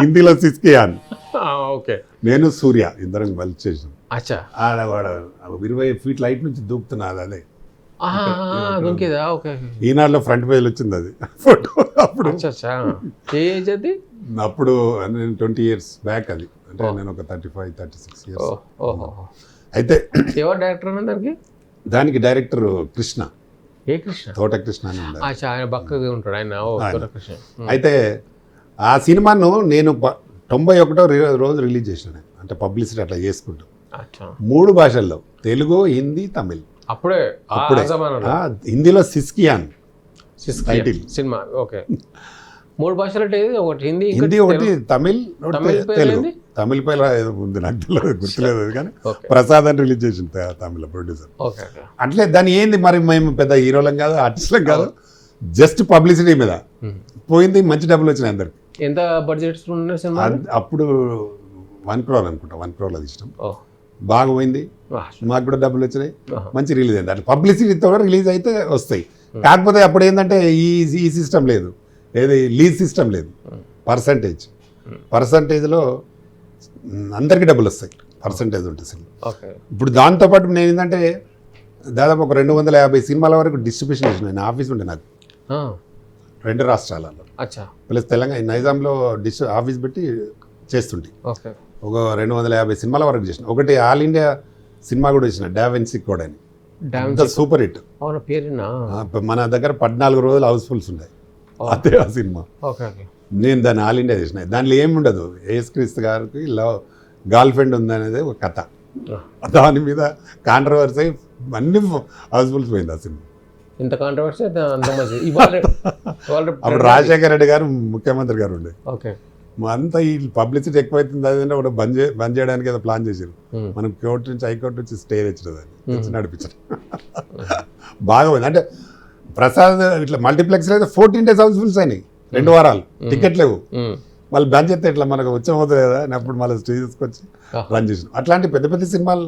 హిందీలో సిస్కియాన్, ఓకే, నేను సూర్య ఇద్దరం కలిసి చేసాం. ఆడ 20 ఫీట్ లైట్ నుంచి దూకుతున్నా, అదే ఈనాడులో ఫ్రంట్ పేజ్ వచ్చింది అది ఫోటో. అప్పుడు అప్పుడు నేను 20 years బ్యాక్, అది అంటే నేను ఒక 35-36 years. అయితే ఎవరు డైరెక్టర్ దానికి డైరెక్టర్ కృష్ణ, తోట కృష్ణ అని ఉంటాడు. అయితే ఆ సినిమాను నేను 91వ రోజు రిలీజ్ చేసిన, అంటే పబ్లిసిటీ అట్లా చేసుకుంటూ 3 భాషల్లో, తెలుగు, హిందీ, తమిళ్. అప్పుడే హిందీలో సిస్కియాన్ టైటిల్ సినిమా. ఓకే, 3 భాషలు అంటే ఒకటి హిందీ, ఒకటి తమిళ్, తెలుగు. తమిళ పైన ఉంది నాకు తెలియదు, గుర్తులేదు, కానీ ప్రసాద్ అని రిలీజ్ చేసింది తమిళ ప్రొడ్యూసర్. అట్లే దాని ఏంది మరి, మేము పెద్ద హీరోలం కాదు, ఆర్టిస్టులం కాదు, జస్ట్ పబ్లిసిటీ మీద పోయింది, మంచి డబ్బులు వచ్చినాయి అందరికి. ఎంత బడ్జెట్ అప్పుడు 1 crore అనుకుంటా, 1 crore అది ఇష్టం, బాగా పోయింది, మాకు కూడా డబ్బులు వచ్చినాయి, మంచి రిలీజ్ అయింది. అంటే పబ్లిసిటీతో రిలీజ్ అయితే వస్తాయి. కాకపోతే అప్పుడు ఏంటంటే ఈ సిస్టమ్ లేదు, ఏది లీజ్ సిస్టమ్ లేదు, పర్సంటేజ్లో అందరికీ డబ్బులు వస్తాయి, పర్సంటేజ్ ఉంటుంది సినిమా. ఇప్పుడు దాంతోపాటు నేను ఏంటంటే దాదాపు ఒక 250 సినిమాల వరకు డిస్ట్రిబ్యూషన్ చేసిన, నేను ఆఫీస్ ఉండే నాకు 2 రాష్ట్రాలలో, ప్లస్ తెలంగాణ నైజాంలో ఆఫీస్ పెట్టి చేస్తుంటే ఒక 250 సినిమాల వరకు చేసిన. ఒకటి ఆల్ ఇండియా సినిమా కూడా చేసిన, డావెన్సీ కోడ్ అని, సూపర్ హిట్. మన దగ్గర 14 రోజులు హౌస్ఫుల్స్ ఉన్నాయి, అదే ఆ సినిమా. నేను దాన్ని ఆల్ ఇండియా చేసిన. దానిలో ఏమి ఉండదు, ఏఎస్ క్రీస్తు గారికి గర్ల్ ఫ్రెండ్ ఉందనేది ఒక కథ, దాని మీద కాంట్రవర్సీ అన్ని హౌస్ఫుల్స్ పోయింది ఆ సినిమా. ఇంత కాంట్రవర్సీ అప్పుడు రాజశేఖర రెడ్డి గారు ముఖ్యమంత్రి గారు ఉండే, అంతా ఈ పబ్లిసిటీ ఎక్కువైతుంది అదంటే ఒకటి బంద్ చేయడానికి ఏదో ప్లాన్ చేశారు. మనం కోర్టు నుంచి హైకోర్టు నుంచి స్టే తెచ్చినదాన్ని నడిపించారు. బాగా పోయింది. అంటే ప్రసాద్ ఇట్లా మల్టీప్లెక్స్లో అయితే 14 days హౌస్ఫుల్స్ అయినాయి, 2 వారాలు టికెట్ లేవు. వాళ్ళు బంద్ చేస్తే ఇట్లా మనకు వచ్చేమవుతుంది కదా అని అప్పుడు మళ్ళీ స్టే తీసుకొచ్చి రన్ చేసినాం. అట్లాంటి పెద్ద పెద్ద సినిమాలు,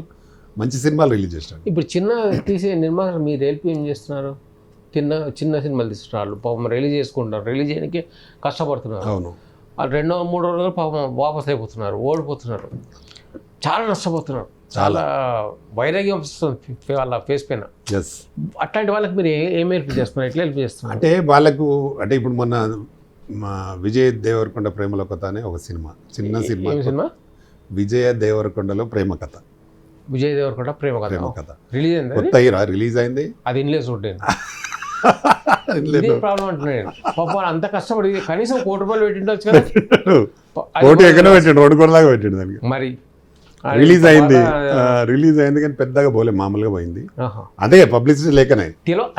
మంచి సినిమాలు రిలీజ్ చేసినారు. ఇప్పుడు చిన్న తీసే నిర్మాతలు మీరు హెల్ప్ ఏం చేస్తున్నారు? చిన్న సినిమాలు తీస్తున్నారు, పాపం రిలీజ్ చేసుకుంటారు, రిలీజ్ చేయడానికి కష్టపడుతున్నారు. అవును, వాళ్ళు 2-3 రోజులు పాపం వాపస్ అయిపోతున్నారు, ఓడిపోతున్నారు, చాలా నష్టపోతున్నారు, చాలా వైరాగ్యం వస్తుంది వాళ్ళ ఫేస్ పైన. ఎస్. అట్లాంటి వాళ్ళకి మీరు ఏం హెల్ప్ చేస్తున్నారు, ఎట్లా హెల్ప్ చేస్తున్నారు? అంటే వాళ్ళకు అంటే ఇప్పుడు మొన్న మా విజయ్ దేవరకొండ ప్రేమల కథ అనే ఒక సినిమా, చిన్న సినిమా. సినిమా విజయ దేవరకొండలో ప్రేమ కథ. విజయ్ దేవరకొండ ప్రేమ కథ రిలీజ్ అయింది, కొత్త హీరో రిలీజ్ అయింది. అది ఇన్లేదు చూడండి. ఇదే ప్రాబ్లం అంటున్నాను. పాపం అంత కష్టపడి కనీసం ₹1 పెట్టిండొచ్చు కదా. కోటి ఎక్కడ పెట్టిండు, 2 కోట్ల దాకా పెట్టిండు దానికి. మరి రిలీజ్ అయింది కానీ పెద్దగా పోలే, మామూలుగా పోయింది. అదే పబ్లిసిటీ లేకనే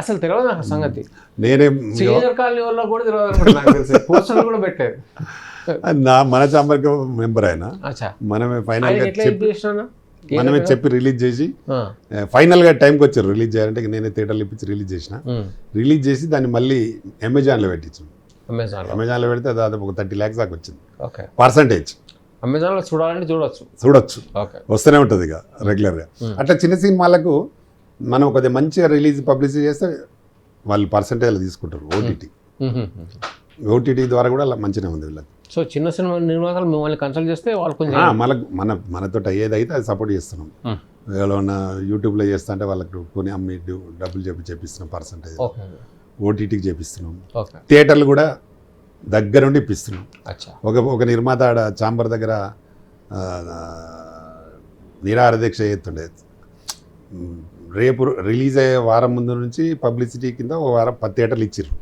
అసలు తెలియదు నాకు సంగతి. నేనే సీనియర్ కాలనీ వల్ల కూడా తెలియదు, పోస్టర్లు కూడా పెట్టలేదు. మన చాంబర్కి మెంబర్ ఆయన, మనమే ఫైనల్ గా మనమే చెప్పి రిలీజ్ చేసి ఫైనల్ గా టైంకి వచ్చారు రిలీజ్ చేయాలంటే. నేనే థియేటర్లు ఇప్పించి రిలీజ్ చేసిన. రిలీజ్ చేసి దాన్ని మళ్ళీ అమెజాన్లో పెట్టించాం. అమెజాన్లో పెడితే దాదాపు ఒక 30 lakhs దాకా వచ్చింది పర్సంటేజ్. అమెజాన్లో చూడాలంటే చూడొచ్చు, వస్తూనే ఉంటుంది ఇక రెగ్యులర్గా. అట్లా చిన్న సినిమాలకు మనం కొద్దిగా మంచిగా రిలీజ్ పబ్లిసిటీ చేస్తే వాళ్ళు పర్సంటేజ్లు తీసుకుంటారు. ఓటీటీ ద్వారా కూడా అలా మంచిగా ఉంది వీళ్ళకి. సో చిన్న సినిమా నిర్మాతలు మిమ్మల్ని కన్సల్ట్ చేస్తే వాళ్ళు కొంచెం మనతో ఏదైతే అది సపోర్ట్ చేస్తున్నాం. ఏమైనా యూట్యూబ్లో చేస్తా అంటే వాళ్ళకి కొని అమ్మి డబ్బులు చేపిస్తున్నాం, పర్సంటేజ్ ఓటీటీకి చేపిస్తున్నాం. థియేటర్లు కూడా దగ్గరుండి ఇప్పిస్తున్నాం. ఒక నిర్మాత ఆడ చాంబర్ దగ్గర నిరాహార దీక్ష చేస్తుండే. రేపు రిలీజ్ అయ్యే వారం ముందు నుంచి పబ్లిసిటీ కింద ఒక వారం 10 థియేటర్లు ఇచ్చిర్రు.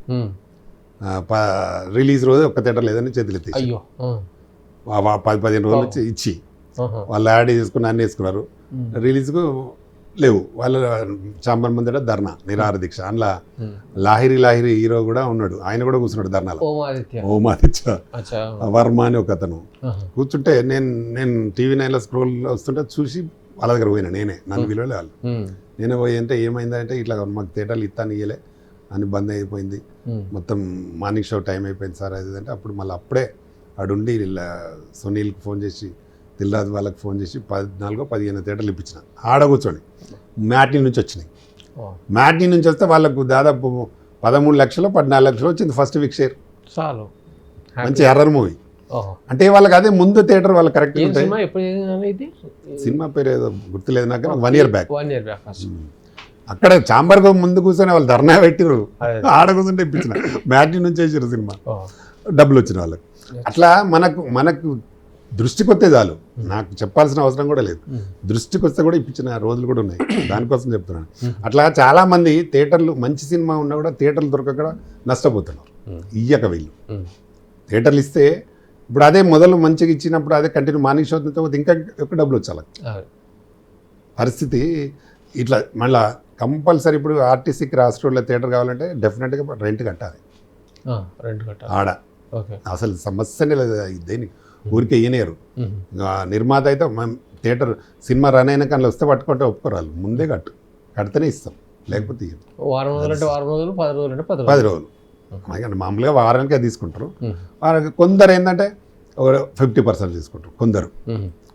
రిలీజ్ రోజు ఒక్క థియేటర్ లేదని చేతులు ఎత్తి 10-15 రోజుల నుంచి ఇచ్చి వాళ్ళు యాడ్ చేసుకుని అన్నీ వేసుకున్నారు. రిలీజ్కు లేవు. వాళ్ళ చాంబర్ ముందర ధర్నా నిరాహార దీక్ష. అందులో లాహిరి హీరో కూడా ఉన్నాడు, ఆయన కూడా కూర్చున్నాడు ధర్నాలో. ఓమాదిత్య వర్మ అని ఒక అతను కూర్చుంటే నేను TV9లో స్క్రోల్ వస్తుంటే చూసి వాళ్ళ దగ్గర పోయినా. నన్ను పిలవలే వాళ్ళు. నేనే పోయి అంటే ఏమైందంటే ఇట్లా మాకు థియేటర్లు ఇస్తాను ఇయ్యలే అని బంద్ అయిపోయింది, మొత్తం మార్నింగ్ షో టైం అయిపోయింది సార్ అది అంటే. అప్పుడు మళ్ళీ అప్పుడే ఆడుండి సునీల్కి ఫోన్ చేసి దిల్రాజు వాళ్ళకి ఫోన్ చేసి 14-15 థియేటర్లు ఇప్పించిన. ఆడ కూర్చోండి మ్యాట్నీ నుంచి వచ్చినాయి. మ్యాట్నీ నుంచి వస్తే వాళ్ళకు దాదాపు 13 లక్షలు 14 లక్షలు వచ్చింది ఫస్ట్ వీక్ షేర్. చాలు, మంచి ఎర్రర్ మూవీ. అంటే వాళ్ళకి అదే ముందు థియేటర్ వాళ్ళు కరెక్ట్. సినిమా పేరు ఏదో గుర్తులేదు నాకు, 1 year బ్యాక్. అక్కడ చాంబర్ ముందు కూర్చొని వాళ్ళు ధర్నా పెట్టిరు, ఆడ కూర్చుంటే ఇప్పించిన. మ్యాట్నీ నుంచి వేసారు సినిమా, డబ్బులు వచ్చిన వాళ్ళకి. అట్లా మనకు దృష్టికి వస్తే చాలు, నాకు చెప్పాల్సిన అవసరం కూడా లేదు. దృష్టికి వస్తే కూడా ఇప్పించిన రోజులు కూడా ఉన్నాయి. దానికోసం చెప్తున్నాను. అట్లా చాలామంది థియేటర్లు మంచి సినిమా ఉన్నా కూడా థియేటర్లు దొరకక నష్టపోతున్నారు. ఇయ్యక వీళ్ళు థియేటర్లు ఇస్తే ఇప్పుడు అదే మొదలు మంచిగా ఇచ్చినప్పుడు అదే కంటిన్యూ మార్నింగ్ షో ఇంకా ఎక్కువ డబ్బులు వచ్చాలి. పరిస్థితి ఇట్లా మళ్ళీ కంపల్సరీ ఇప్పుడు ఆర్టీసీకి రాష్ట్రంలో థియేటర్ కావాలంటే డెఫినెట్గా రెంట్ కట్టాలి ఆడ. అసలు సమస్యనే లేదు దేనికి, ఊరికే ఇయ్యనేరు. నిర్మాత అయితే థియేటర్ సినిమా రన్ అయినా కానీ వస్తే పట్టుకుంటే ఒప్పుకోరాలు, ముందే కడితేనే ఇస్తాం, లేకపోతే 10 రోజులు. మామూలుగా వారానికి అది తీసుకుంటారు. కొందరు ఏంటంటే 50% తీసుకుంటారు కొందరు,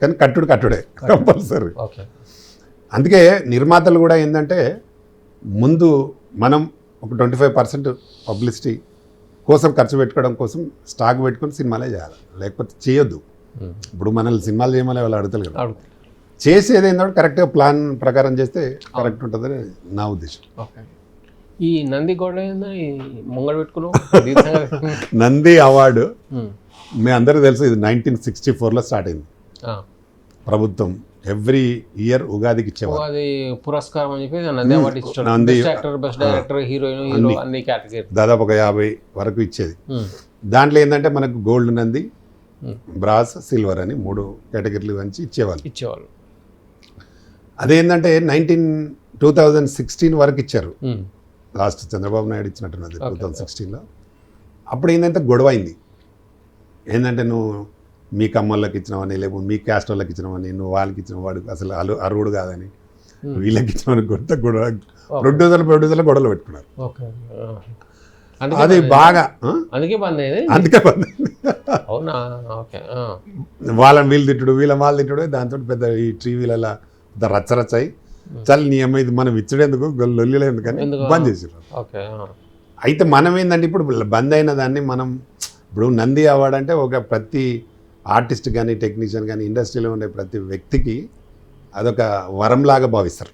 కానీ కట్టుడే కంపల్సరీ. అందుకే నిర్మాతలు కూడా ఏంటంటే ముందు మనం ఒక 25% పబ్లిసిటీ కోసం ఖర్చు పెట్టుకోవడం కోసం స్టాక్ పెట్టుకొని సినిమాలే చేయాలి, లేకపోతే చేయొద్దు. ఇప్పుడు మనల్ని సినిమాలు చేయమని వాళ్ళు అడుగుతారు కదా, చేసేది ఏంటంటే కరెక్ట్గా ప్లాన్ ప్రకారం చేస్తే కరెక్ట్ ఉంటుందని నా ఉద్దేశం. ఈ నంది గోడ ముంగడు పెట్టుకున్నాం నంది అవార్డు మీ అందరికీ తెలుసు, ఇది 1964లో స్టార్ట్ అయింది. ప్రభుత్వం ఎవ్రీ ఇయర్ ఉగాదికి ఇచ్చేవారు. ఉగాది పురస్కారం అని చెప్పి నంది అవార్డు ఇచ్చారు. Best actor, best director, heroine, hero అన్ని కేటగిరీ దాదాపు ఒక 50 వరకు ఇచ్చేది. దాంట్లో ఏంటంటే మనకు గోల్డ్ నంది, బ్రాస్, సిల్వర్ అని 3 కేటగిరీలు వంచి ఇచ్చేవాళ్ళు. అదేంటంటే 2016 వరకు ఇచ్చారు. లాస్ట్ చంద్రబాబు నాయుడు ఇచ్చినట్టున్నది 2016లో. అప్పుడు ఏంటంటే గొడవ అయింది. ఏంటంటే నువ్వు మీ కమ్మళ్ళకి ఇచ్చినావని, లేకపోతే మీ క్యాస్ట్ వాళ్ళకి ఇచ్చినావని, నువ్వు వాళ్ళకి ఇచ్చిన వాడు అసలు అర్హుడు కాదని, వీళ్ళకి ఇచ్చినవని గొడవ ప్రొడ్యూసర్లు గొడవలు పెట్టుకున్నారు. అది బాగా అందుకే బంద్ అయింది. వాళ్ళని వీళ్ళు తిట్టుడు, వాళ్ళు తిట్టుడు, దాంతో పెద్ద ఈ టీవీలలో రచ్చరచ్చాయి. చల్ నీ అమ్మ ఇది మనం ఇచ్చడేందుకు లొల్లిలో ఎందుకని బంద్ చేసారు. అయితే మనం ఏంటంటే ఇప్పుడు బంద్ అయిన దాన్ని మనం ఇప్పుడు నంది అవార్డు అంటే ఒక ప్రతి ఆర్టిస్ట్ కానీ టెక్నీషియన్ కానీ ఇండస్ట్రీలో ఉండే ప్రతి వ్యక్తికి అదొక వరంలాగా భావిస్తారు.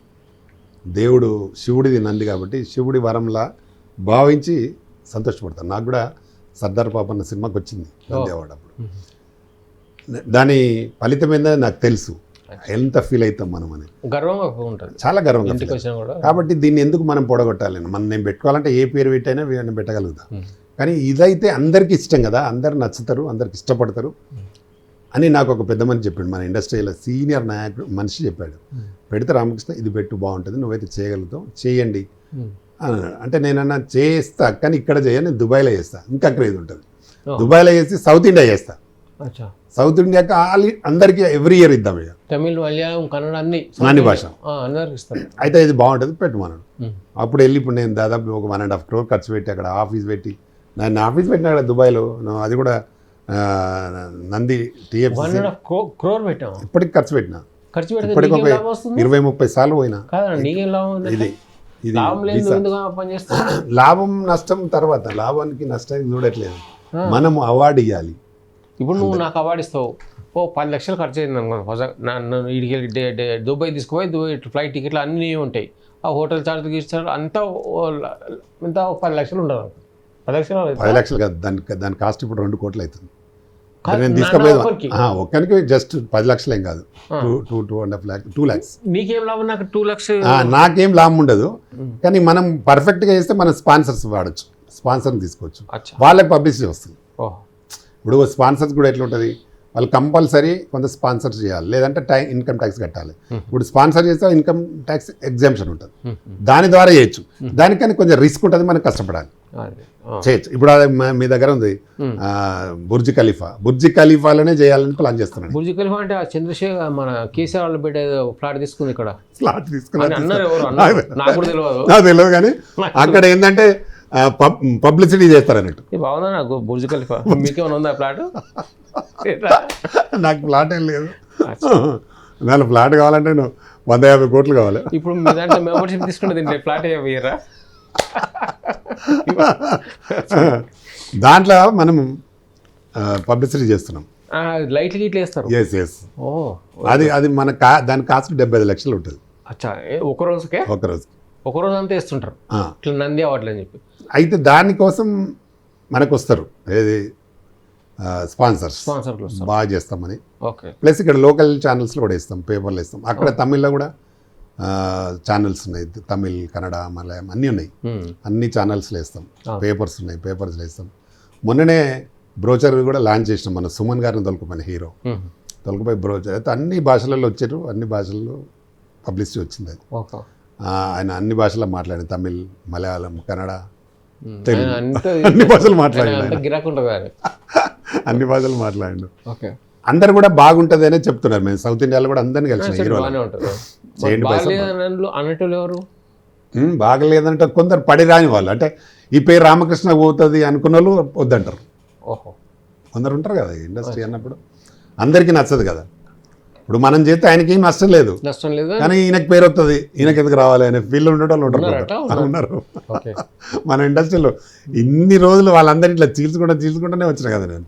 దేవుడు శివుడిది నంది కాబట్టి శివుడి వరంలా భావించి సంతోషపడతారు. నాకు కూడా సర్దార్ పాపన్న సినిమాకి వచ్చింది నంది అవార్డు అప్పుడు. దాని ఫలితం ఏందని నాకు తెలుసు, ఎంత ఫీల్ అవుతాం మనం అని. గర్వంగా ఉంటుంది, చాలా గర్వంగా ఇంటికి వచ్చినా కూడా. కాబట్టి దీన్ని ఎందుకు మనం పొడగొట్టాలి? నేను పెట్టుకోవాలంటే ఏ పేరు పెట్టైనా నేను పెట్టగలుగుతా. కానీ ఇదైతే అందరికీ ఇష్టం కదా, అందరు నచ్చుతారు, అందరికి ఇష్టపడతారు అని నాకు ఒక పెద్ద మనిషి చెప్పాడు. మన ఇండస్ట్రీలో సీనియర్ నాయకుడు మనిషి చెప్పాడు, పెడితే రామకృష్ణ ఇది పెట్టు బాగుంటుంది, నువ్వైతే చేయగలుగుతావు, చేయండి అన్నాడు. అంటే నేనన్నా చేస్తా, కానీ ఇక్కడ చేయను, నేను దుబాయ్లో చేస్తా, ఇంకా క్రేజ్ ఉంటుంది. దుబాయ్లో చేసి సౌత్ ఇండియా చేస్తా. సౌత్ ఇండియాకి అందరికీ ఎవ్రీ ఇయర్ ఇద్దాం ఇక, తమిళ్, మలయాళం, కన్నడ అన్ని భాష అందరికి ఇస్తారు. అయితే ఇది బాగుంటుంది పెట్టమన్నాడు. అప్పుడు వెళ్ళి ఇప్పుడు నేను దాదాపు ఒక 1.5 crore ఖర్చు పెట్టి అక్కడ ఆఫీస్ పెట్టి, నన్ను ఆఫీస్ పెట్టినా అక్కడ దుబాయ్లో, అది కూడా నంది TFC 1.5 crore పెట్టాం. ఇప్పటికి ఖర్చు పెట్టినా, ఖర్చు పెడితే ఇప్పటికి ఒక నీకేం లాభం వస్తుంది? 20-30 సార్లు పోయినా. కాదండి, నీకేం లాభం ఉంది? ఇది లాభం లేదు, ఎందుకు పనిచేస్తా? లాభం నష్టం తర్వాత, లాభానికి నష్టానికి చూడట్లేదు, మనం అవార్డు ఇవ్వాలి. ఇప్పుడు నువ్వు నాకు అవార్డు ఇస్తావు, 10 లక్షలు ఖర్చు అయింది అనుకో, నన్ను ఇడికి దుబాయ్ తీసుకుపోయి, దుబాయ్ ఫ్లైట్ టికెట్లు అన్నీ ఉంటాయి, ఆ హోటల్ ఛార్జ్ ఇస్తారు, అంతా 10 లక్షలు ఉండదు. 10 లక్షలు కాదు, దాని కాస్ట్ ఇప్పుడు 2 కోట్లు అవుతుంది. నేను తీసుకుపోయేది ఒక్కరికి జస్ట్ 10 లక్షలు ఏం కాదు, 2 lakhs. నీకేం లాభం? నాకు 2 lakhs. నాకేం లాభం ఉండదు, కానీ మనం పర్ఫెక్ట్గా చేస్తే మనం స్పాన్సర్స్ వాడచ్చు, స్పాన్సర్ని తీసుకోవచ్చు, వాళ్ళకి పబ్లిసిటీ వస్తుంది. ఇప్పుడు స్పాన్సర్స్ కూడా ఎట్లా ఉంటుంది, వాళ్ళు కంపల్సరీ కొంత స్పాన్సర్ చేయాలి, లేదంటే ఇన్కమ్ ట్యాక్స్ కట్టాలి. ఇప్పుడు స్పాన్సర్ చేస్తే ఇన్కమ్ ట్యాక్స్ ఎగ్జామ్షన్ ఉంటుంది, దాని ద్వారా చేయొచ్చు. దానికని కొంచెం రిస్క్ ఉంటుంది, మనం కష్టపడాలి, చేయొచ్చు. ఇప్పుడు అది మీ దగ్గర ఉంది బుర్జ్ ఖలీఫాలోనే చేయాలని ప్లాన్ చేస్తున్నాను. బుర్జ్ ఖలీఫా అంటే చంద్రశేఖర్ మన కేసీఆర్ వాళ్ళు పెట్టే ఫ్లాట్ తీసుకుంది, ఇక్కడ ఫ్లాట్ తీసుకున్నారు, నాకు కూడా తెలియదు, నాకు తెలియదు. కానీ అక్కడ ఏంటంటే పబ్లిసిటీ చేస్తారు అన్నట్టు. బాగుందా నాకు బుర్జ్ ఖలీఫా? మీకేమైనా ఉందా ఫ్లాట్? నాకు ఫ్లాట్ ఏం లేదు, నాకు ఫ్లాట్ కావాలంటే 150 కోట్లు కావాలి. ఇప్పుడు మీ దాంట్లో మెంబర్షిప్ తీసుకుంటే దీంట్లో ఫ్లాట్ అయ్యారా? దాంట్లో మనం పబ్లిసిటీ చేస్తున్నాం, లైట్లు గిట్లు వేస్తారు. ఎస్ అది మన దాని కాస్ట్ 75 లక్షలు ఉంటుంది. అచ్చా, ఒక రోజుకే? ఒక రోజు అంతా వేస్తుంటారు ఇట్లా నంది అవార్డులు అని చెప్పి. అయితే దానికోసం మనకు వస్తారు ఏది స్పాన్సర్స్ బాగా చేస్తామని. ప్లస్ ఇక్కడ లోకల్ ఛానల్స్లో కూడా ఇస్తాం, పేపర్లు ఇస్తాం. అక్కడ తమిళ్లో కూడా ఛానల్స్ ఉన్నాయి, తమిళ్, కన్నడ, మలయాళం అన్నీ ఉన్నాయి, అన్ని ఛానల్స్లో ఇస్తాం. పేపర్స్ ఉన్నాయి, పేపర్స్లో ఇస్తాం. మొన్ననే బ్రోచర్ కూడా లాంచ్ చేసినాం, మన సుమన్ గారిని తొలకపోయిన హీరో తొలకపోయి బ్రోచర్. అయితే అన్ని భాషలలో వచ్చారు, అన్ని భాషల్లో పబ్లిసిటీ వచ్చింది. అది ఆయన అన్ని భాషల్లో మాట్లాడాడు, తమిళ్, మలయాళం, కన్నడ, తెలుగు, అన్ని భాషలు మాట్లాడాడు, అన్ని భాషలు మాట్లాడాడు. అందరు కూడా బాగుంటుంది అనే చెప్తున్నారు. మేము సౌత్ ఇండియాలో కూడా అందరినీ కలిసిన హీరో. బాగలేదంటే కొందరు పడి రాని వాళ్ళు, అంటే ఈ పేరు రామకృష్ణ పోతుంది అనుకున్న వాళ్ళు వద్దంటారు. కొందరు ఉంటారు కదా ఇండస్ట్రీ అన్నప్పుడు, అందరికీ నచ్చదు కదా. ఇప్పుడు మనం చేస్తే ఆయనకి ఏం నష్టం లేదు, కానీ ఈయనకి పేరు వస్తుంది, ఈయనకి ఎందుకు రావాలి అనే ఫీల్ ఉండేటోళ్ళు ఉన్నారు మన ఇండస్ట్రీలో. ఇన్ని రోజులు వాళ్ళందరూ ఇట్లా చీల్చుకుంటూనే వచ్చినా కదా నేను,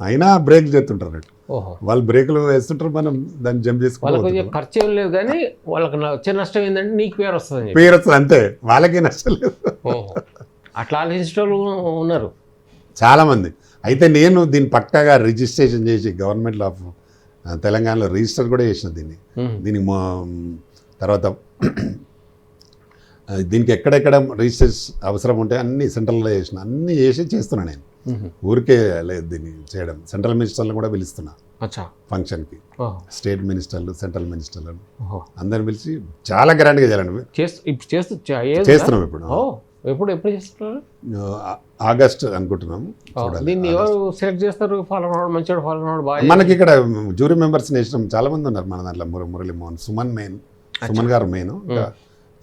అయినా బ్రేక్ చేస్తుంటారు. వాళ్ళు బ్రేకులు వేస్తుంటారు, మనం దాన్ని జంప్ చేసుకోవాలి. ఖర్చు ఏం లేదు, కానీ వాళ్ళకి వచ్చే నష్టం ఏంటంటే నీకు పేరు వస్తుంది, అంతే. వాళ్ళకి నష్టం లేదు. అట్లా ఆలోచించేటోళ్ళు ఉన్నారు చాలామంది. అయితే నేను దీన్ని పక్కాగా రిజిస్ట్రేషన్ చేసి గవర్నమెంట్ ఆఫ్ తెలంగాణలో రిజిస్టర్ కూడా చేసిన దీనికి తర్వాత దీనికి ఎక్కడెక్కడ రిజిస్ట్రేషన్ అవసరం ఉంటే అన్ని సెంట్రల్లో చేసిన, అన్ని చేస్తున్నా నేను. ఊరికే లేదు దీన్ని చేయడం. సెంట్రల్ మినిస్టర్లను కూడా పిలుస్తున్నా ఫంక్షన్కి, స్టేట్ మినిస్టర్లు, సెంట్రల్ మినిస్టర్లను అందరిని పిలిచి చాలా గ్రాండ్గా చేయాలండి. చేస్తున్నాం ఇప్పుడు. ఎప్పుడు చేస్తున్నారు? ఆగస్ట్ అనుకుంటున్నాము. దీన్ని ఎవరు సెలెక్ట్ చేస్తారు? మంచిగా మనకి ఇక్కడ జ్యూరీ మెంబర్స్ వేసినాం, చాలా మంది ఉన్నారు మన దాంట్లో. మురళీమోహన్, సుమన్ గారు మెయిన్,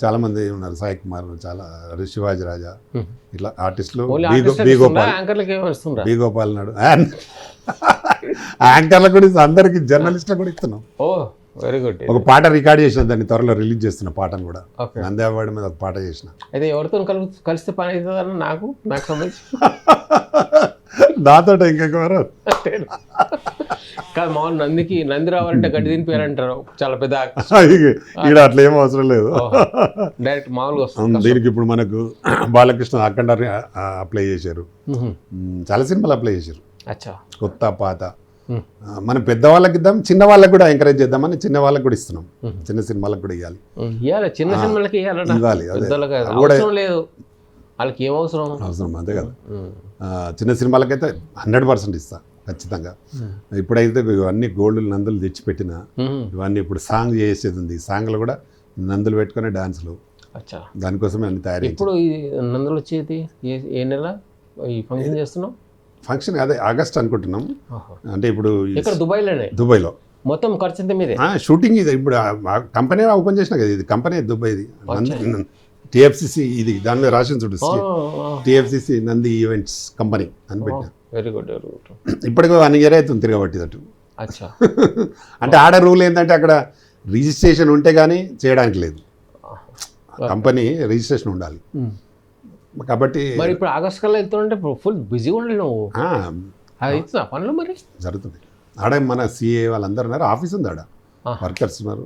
చాలా మంది ఉన్నారు, సాయి కుమార్, చాలా శివాజీ రాజా, ఇట్లా ఆర్టిస్టులు. బి గోపాల్ నాడు యాంకర్లకు కూడా, అందరికి జర్నలిస్టులకు కూడా ఇస్తున్నాం. Very good. ఒక పాట రికార్డ్ చేసిన, దాన్ని త్వరలో రిలీజ్ చేస్తున్న పాటను కూడా. నంది అవార్డు మీద ఒక పాట చేసిన. అయితే ఎవరితో కలిస్తే పని అవుతుందని నాకు సంబంధించి నాతో ఇంకెవరు కాదు మామూలు నంది రావాలంటే గడ్డి తినిపోయారంటారు చాలా పెద్ద ఈడ అట్లా ఏం అవసరం లేదు. డైరెక్ట్ మామూలుగా వస్తుంది. దీనికి ఇప్పుడు మనకు బాలకృష్ణ అఖండ అప్లై చేశారు, చాలా సినిమాలు అప్లై చేశారు, అచ్చా కొత్త పాత. మనం పెద్దవాళ్ళకి ఇద్దాం, చిన్న వాళ్ళకి కూడా ఎంకరేజ్ చేద్దామని చిన్న వాళ్ళకి కూడా ఇస్తున్నాం, చిన్న సినిమాలకు కూడా ఇవ్వాలి. చిన్న సినిమాలకి ఇవ్వాలి, అవసరం లేదు వాళ్ళకి ఏం అవసరం అంతే కదా. చిన్న సినిమాలకైతే 100% ఇస్తా ఖచ్చితంగా. ఇప్పుడైతే ఇవన్నీ గోల్డ్ నందులు తెచ్చిపెట్టిన ఇవన్నీ ఇప్పుడు సాంగ్ చేసేది ఉంది, సాంగ్లు కూడా నందులు పెట్టుకునే డాన్సులు, దానికోసమే అన్ని తయారు. ఇప్పుడు ఈ నందులు వచ్చేది ఏ నెల ఈ ఫంక్షన్ చేస్తున్నాం? ఫంక్షన్ అదే ఆగస్ట్ అనుకుంటున్నాం. అంటే ఇప్పుడు ఇక్కడ దుబాయ్లో మొత్తం ఖర్చు ఎంత మీదే? షూటింగ్ ఇది ఇప్పుడు కంపెనీ ఓపెన్ చేసిన కదా, ఇది కంపెనీ దుబాయ్ది టిఎఫ్సిసి, ఇది దాని మీద రాసిన చూడు టిఎఫ్సిసి నంది ఈవెంట్స్ కంపెనీ అని పెట్టిన. Very good very good. ఇప్పటికి 1 year అవుతుంది తిరగబట్టిదట్టు. అచ్చా. అంటే ఆడ రూల్ ఏంటంటే అక్కడ రిజిస్ట్రేషన్ ఉంటే కానీ చేయడానికి లేదు, కంపెనీ రిజిస్ట్రేషన్ ఉండాలి కాబట్టి. మరి ఇప్పుడు ఆగస్ట్ కల్లా వెళ్తుంటే ఫుల్ బిజీగా ఉండాలి నువ్వు, అది అవుతుందా పనులు? మరి జరుగుతుంది ఆడ మన సిఏ వాళ్ళందరూ ఉన్నారు, ఆఫీస్ ఉంది ఆడ, వర్కర్స్ ఉన్నారు,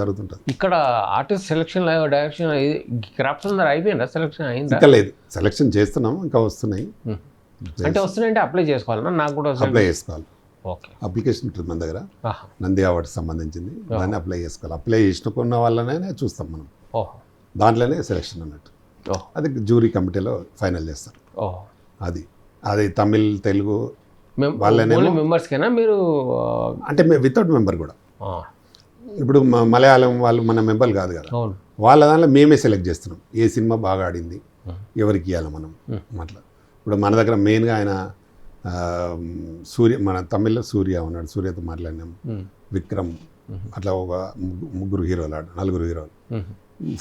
జరుగుతుంటుంది. ఇక్కడ ఆర్టిస్ట్ సెలక్షన్ డైరెక్షన్ క్రాఫ్ట్స్ అందరూ అయిపోయిందా? సెలక్షన్ అయిందా? ఇంకా లేదు, సెలక్షన్ చేస్తున్నాం, ఇంకా వస్తున్నాయి. అంటే వస్తున్నాయంటే అప్లై చేసుకోవాలన్నా? నాకు కూడా అప్లై చేసుకోవాలి. ఓకే, అప్లికేషన్ ఉంటుంది మన దగ్గర, నంది అవార్డ్స్ సంబంధించింది, దాన్ని అప్లై చేసుకోవాలి. అప్లై చేసుకున్న వాళ్ళనే చూస్తాం మనం, దాంట్లోనే సెలక్షన్ అన్నట్టు. అది జ్యూరీ కమిటీలో ఫైనల్ చేస్తారు. అది తమిళ్ తెలుగు వాళ్ళనే మెంబర్స్కేనా మీరు? అంటే వితౌట్ మెంబర్ కూడా. ఇప్పుడు మలయాళం వాళ్ళు మన మెంబర్లు కాదు కదా, వాళ్ళ దాంట్లో మేమే సెలెక్ట్ చేస్తున్నాం ఏ సినిమా బాగా ఆడింది, ఎవరికి ఇవ్వాలి మనం అట్లా. ఇప్పుడు మన దగ్గర మెయిన్గా ఆయన మన తమిళ్లో సూర్య ఉన్నాడు, సూర్యతో మాట్లాడినాం, విక్రమ్, అట్లా ఒక 3 హీరోలు 4 హీరోలు.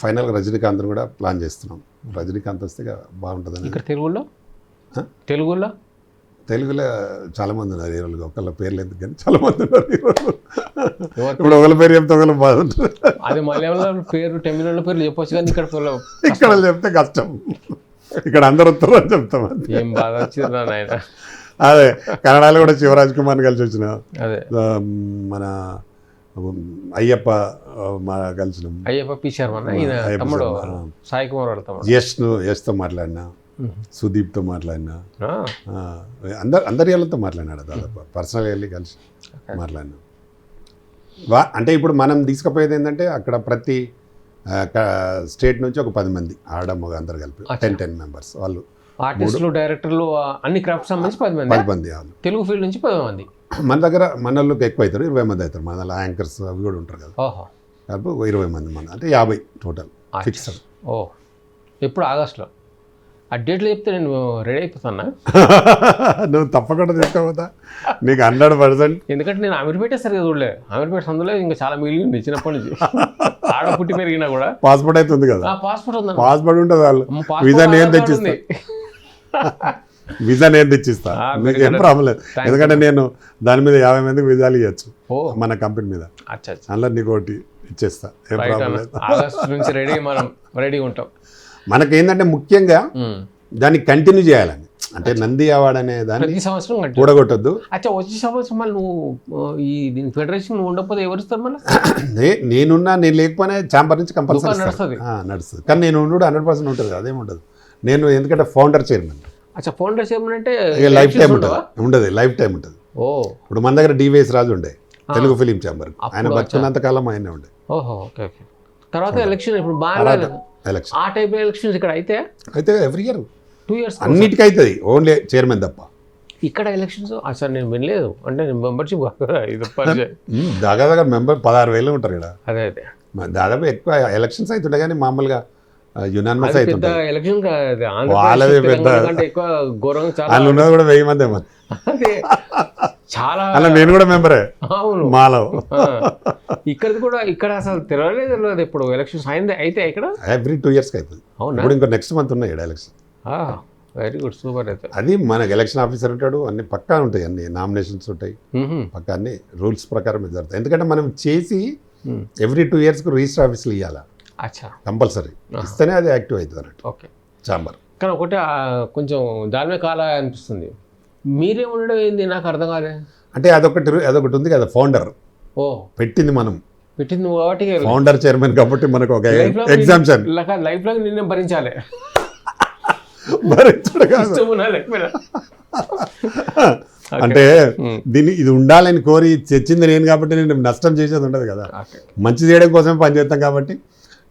ఫైనల్గా రజనీకాంత్ కూడా ప్లాన్ చేస్తున్నాం. రజనీకాంత్ వస్తే బాగుంటుందని. ఇక్కడ తెలుగులో చాలామంది ఉన్నారు హీరోలు, ఒకళ్ళ పేర్లు ఎందుకు కానీ చాలామంది ఉన్నారు హీరోలు. ఇప్పుడు ఒకళ్ళ పేరు చెప్తే ఒకళ్ళు బాగుంటుంది. అది మలయాళం పేరు తమిళ పేర్లు చెప్పొచ్చు కానీ ఇక్కడ చెప్తే కష్టం, ఇక్కడ అందరు వస్తారు అని చెప్తాం. ఏం బాధ వచ్చిందా నాయన. అదే కన్నడలో కూడా శివరాజ్ కుమార్ని కలిసి వచ్చిన, మన అయ్యప్ప కలిసినాం, అయ్యప్ప పి శర్మ తమ్ముడు, సాయి కుమార్ వాళ్ళ తమ్ముడు, యష్తో మాట్లాడినా, సుదీప్తో మాట్లాడినా, అందరి వాళ్ళతో మాట్లాడినాడు దాదాపు, పర్సనల్గా వెళ్ళి కలిసి మాట్లాడినా. అంటే ఇప్పుడు మనం తీసుకుపోయేది ఏంటంటే అక్కడ ప్రతి స్టేట్ నుంచి ఒక 10 మంది ఆడ మగ అందరు కలిపి 10 మెంబర్స్ వాళ్ళు, ఆర్టిస్టులు, డైరెక్టర్లు, అన్ని క్రాఫ్ట్స్ సంబంధించి 10 మంది. వాళ్ళు తెలుగు ఫీల్డ్ నుంచి 10 మంది. మన దగ్గర మనోళ్ళకి ఎక్కువ అవుతారు, 20 మంది అవుతారు. మన దాంట్లో యాంకర్స్ అవి కూడా ఉంటారు కదా, కలిపి 20 మంది, మన అంటే 50 టోటల్ ఫిక్స్డ్. ఎప్పుడు ఆగస్టులో ఆ డేట్లో చెప్తే నేను రెడీ అయిపోతానా? నువ్వు తప్పకుండా తీసుకపోతా నీకు 100%. ఎందుకంటే నేను అమీర్పేట సరిగ్గా చూడలేదు, అమీర్పేట సందులో ఇంకా చాలా మిగిలింది చిన్నప్పటి నుంచి, ఆడ పుట్టి పెరిగినా కూడా. పాస్పోర్ట్ అయితే ఉంది కదా? పాస్పోర్ట్ ఉంది, పాస్పోర్ట్ ఉంటుంది. వాళ్ళు వీసా నేను తెచ్చిస్తా, వీసా నేను తెచ్చిస్తా, మీకు ఏం ప్రాబ్లం లేదు. ఎందుకంటే నేను దాని మీద 50 మందికి వీసాలు ఇవ్వచ్చు మన కంపెనీ మీద, అందులో నీకు ఒకటి ఇచ్చేస్తా, ఏం ప్రాబ్లం లేదు. ఆగస్ట్ నుంచి రెడీ ఉంటాం. మనకేంటంటే ముఖ్యంగా దాన్ని కంటిన్యూ చేయాలని, అంటే నంది అవార్డ్ అనే దాన్ని కూడగొట్టద్దు. వచ్చే సంవత్సరం మళ్ళీ నువ్వు ఈ దీని ఫెడరేషన్ నువ్వు ఉండకపోతే ఎవరు ఇస్తారు మళ్ళీ? నేను లేకపోయినా ఛాంబర్ నుంచి కంపల్సరీ నడుస్తుంది, కానీ నేను ఉండు 100% ఉంటుంది, అదేముండదు. నేను ఎందుకంటే ఫౌండర్ చైర్మన్. ఫౌండర్ చైర్మన్ అంటే లైఫ్ టైం ఉండదు, లైఫ్ టైం ఉంటుంది. ఇప్పుడు మన దగ్గర డివైఎస్ రాజు ఉండే తెలుగు ఫిలిం ఛాంబర్, ఆయన బతుకున్నంత కాలం ఆయనే ఉండే. తర్వాత ఎలక్షన్ ఇప్పుడు బాగా ఎలక్షన్, ఆ టైప్ ఎలక్షన్స్ ఇక్కడ అయితే ఎవ్రీ ఇయర్ 2 years అన్నిటికీ అవుతుంది, ఓన్లీ చైర్మన్ తప్ప. ఇక్కడ ఎలక్షన్స్ అసలు నేను వినలేదు, అంటే నేను మెంబర్షిప్ దాదాపు మెంబర్ 16,000 ఉంటారు ఇక్కడ. అదే దాదాపు ఎక్కువ ఎలక్షన్స్ అవుతుండే కానీ మామూలుగా యునానిమస్ అవుతుంది. ఎలక్షన్ వాళ్ళది పెద్ద ఎక్కువ ఘోరంగా, చాలా వాళ్ళు ఉన్నది కూడా 1000 మంది ఏమో. చాలా అలా నేను కూడా మెంబరే. అవును, మాలో ఇక్కడిది కూడా. ఇక్కడ అసలు తెలియలేదు ఇప్పుడు ఎలక్షన్స్ అయింది అయితే ఇక్కడ ఎవ్రీ 2 years అవుతుంది. ఇప్పుడు ఇంకో నెక్స్ట్ మంత్ ఉన్నాయి ఇక్కడ ఎలక్షన్. Very good, super. అయితే అది మనకి ఎలక్షన్ ఆఫీసర్ ఉంటాడు, అన్ని పక్కా ఉంటాయి, అన్ని నామినేషన్స్ ఉంటాయి, పక్కా అన్ని రూల్స్ ప్రకారం జరుగుతాయి. ఎందుకంటే మనం చేసి ఎవ్రీ 2 yearsకు రిజిస్టర్ ఆఫీసులు ఇవ్వాలా కంపల్సరీ, ఇస్తేనే అది యాక్టివ్ అవుతుంది అన్నట్టు ఛాంబర్. కానీ ఒకటి కొంచెం దాని మీద కాల అనిపిస్తుంది. మీరేముండడం ఏంది నాకు అర్థం కాలే. అంటే అదొకటి ఉంది కదా, ఫౌండర్ ఓ పెట్టింది మనం, పెట్టింది కాబట్టి ఫౌండర్ చైర్మన్ కాబట్టి మనకు ఒక ఎగ్జామ్షన్ లైఫ్ లాంగ్ నిన్నే భరించాలి. భరించడు కాదు. అంటే ఇది ఉండాలని కోరి తెచ్చింది నేను కాబట్టి నేను నష్టం చేసేది ఉండదు కదా. మంచి చేయడం కోసమే పని చేస్తాం కాబట్టి,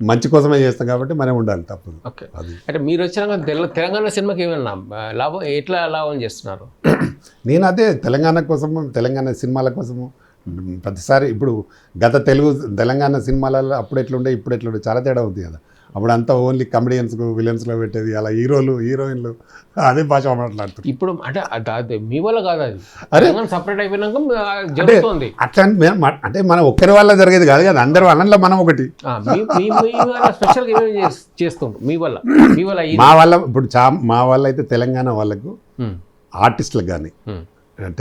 మంచి కోసమే చేస్తాం కాబట్టి మనం ఉండాలి, తప్పదు. అది అంటే మీరు వచ్చినాక తెలంగాణ సినిమాకి ఏమైనా లాభం, ఎట్లా లాభం చేస్తున్నారు? నేను అదే తెలంగాణ సినిమాల కోసము ప్రతిసారి ఇప్పుడు తెలంగాణ సినిమాలలో అప్పుడు ఎట్లుండే ఇప్పుడు ఎట్లుండే చాలా తేడా ఉంది కదా. అప్పుడు అంతా ఓన్లీ కమెడియన్స్కు విలన్స్లో పెట్టేది, అలా హీరోయిన్లు అదే భాష మాట్లాడుతారు. ఇప్పుడు అంటే అది మీ వల్ల కాదు, అది అరే సపరేట్ అయిపోయినాక జరుగుతుంది అట్లా. అంటే మనం ఒక్కరి వల్ల జరిగేది కాదు కదా, అందరి వల్ల మనం ఒకటి స్పెషల్గా ఏమేమి చేస్తుంటాం మీ వల్ల. ఇప్పుడు మా వల్ల అయితే తెలంగాణ వాళ్ళకు ఆర్టిస్టులకు కానీ,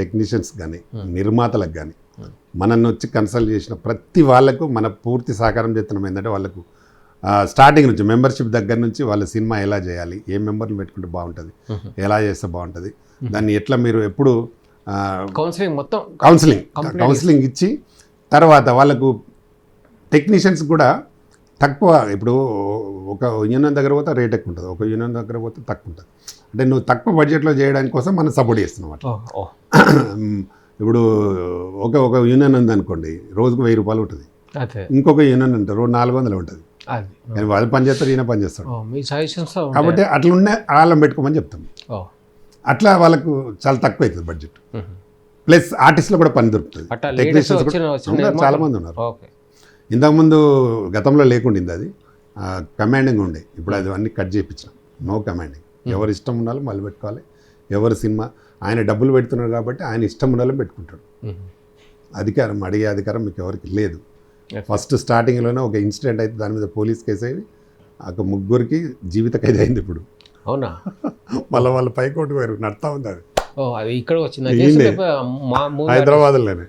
టెక్నీషియన్స్ కానీ, నిర్మాతలకు కానీ, మనల్ని వచ్చి కన్సల్ట్ చేసిన ప్రతి వాళ్ళకు మన పూర్తి సహకారం చేస్తున్నాం. ఏంటంటే వాళ్ళకు స్టార్టింగ్ నుంచి మెంబర్షిప్ దగ్గర నుంచి వాళ్ళ సినిమా ఎలా చేయాలి, ఏ మెంబర్ని పెట్టుకుంటే బాగుంటుంది, ఎలా చేస్తే బాగుంటుంది, దాన్ని ఎట్లా మీరు ఎప్పుడు కౌన్సిలింగ్ ఇచ్చి తర్వాత వాళ్ళకు టెక్నీషియన్స్ కూడా తక్కువ. ఇప్పుడు ఒక యూనియన్ దగ్గర పోతే రేట్ ఎక్కువ ఉంటుంది, ఒక యూనియన్ దగ్గర పోతే తక్కువ ఉంటుంది. అంటే నువ్వు తక్కువ బడ్జెట్లో చేయడానికి కోసం మనం సపోర్ట్ చేస్తున్నాం అట్లా. ఇప్పుడు ఒక యూనియన్ ఉంది అనుకోండి, రోజుకు 1000 రూపాయలు ఉంటుంది. ఇంకొక యూనియన్ ఉంటుంది, రోజు 400 ఉంటుంది. కానీ వాళ్ళు పని చేస్తారు, ఈయన పని చేస్తాడు. కాబట్టి అట్లున్న వాళ్ళని పెట్టుకోమని చెప్తాం. అట్లా వాళ్ళకు చాలా తక్కువ అవుతుంది బడ్జెట్. ప్లస్ ఆర్టిస్టులు కూడా పని దొరుకుతుంది, టెక్నీషియన్స్ కూడా చాలా మంది ఉన్నారు. ఇంతకుముందు గతంలో లేకుండింది అది, కమాండింగ్ ఉండే. ఇప్పుడు అది అన్నీ కట్ చేయించాం, నో కమాండింగ్. ఎవరు ఇష్టం ఉండాలో వాళ్ళు పెట్టుకోవాలి. ఎవరి సినిమా ఆయన డబ్బులు పెడుతున్నారు కాబట్టి ఆయన ఇష్టం ఉండాలని పెట్టుకుంటాడు. అధికారం అడిగే అధికారం మీకు ఎవరికి లేదు. ఫస్ట్ స్టార్టింగ్లోనే ఒక ఇన్సిడెంట్ అయితే దాని మీద పోలీస్ కేసు అయ్యి ఒక 3 జీవిత ఖైదు అయింది. ఇప్పుడు అవునా, మళ్ళీ వాళ్ళు పైకోర్టు పోయారు, నడుతూ ఉంది అది. అది ఇక్కడ వచ్చింది హైదరాబాద్లోనే.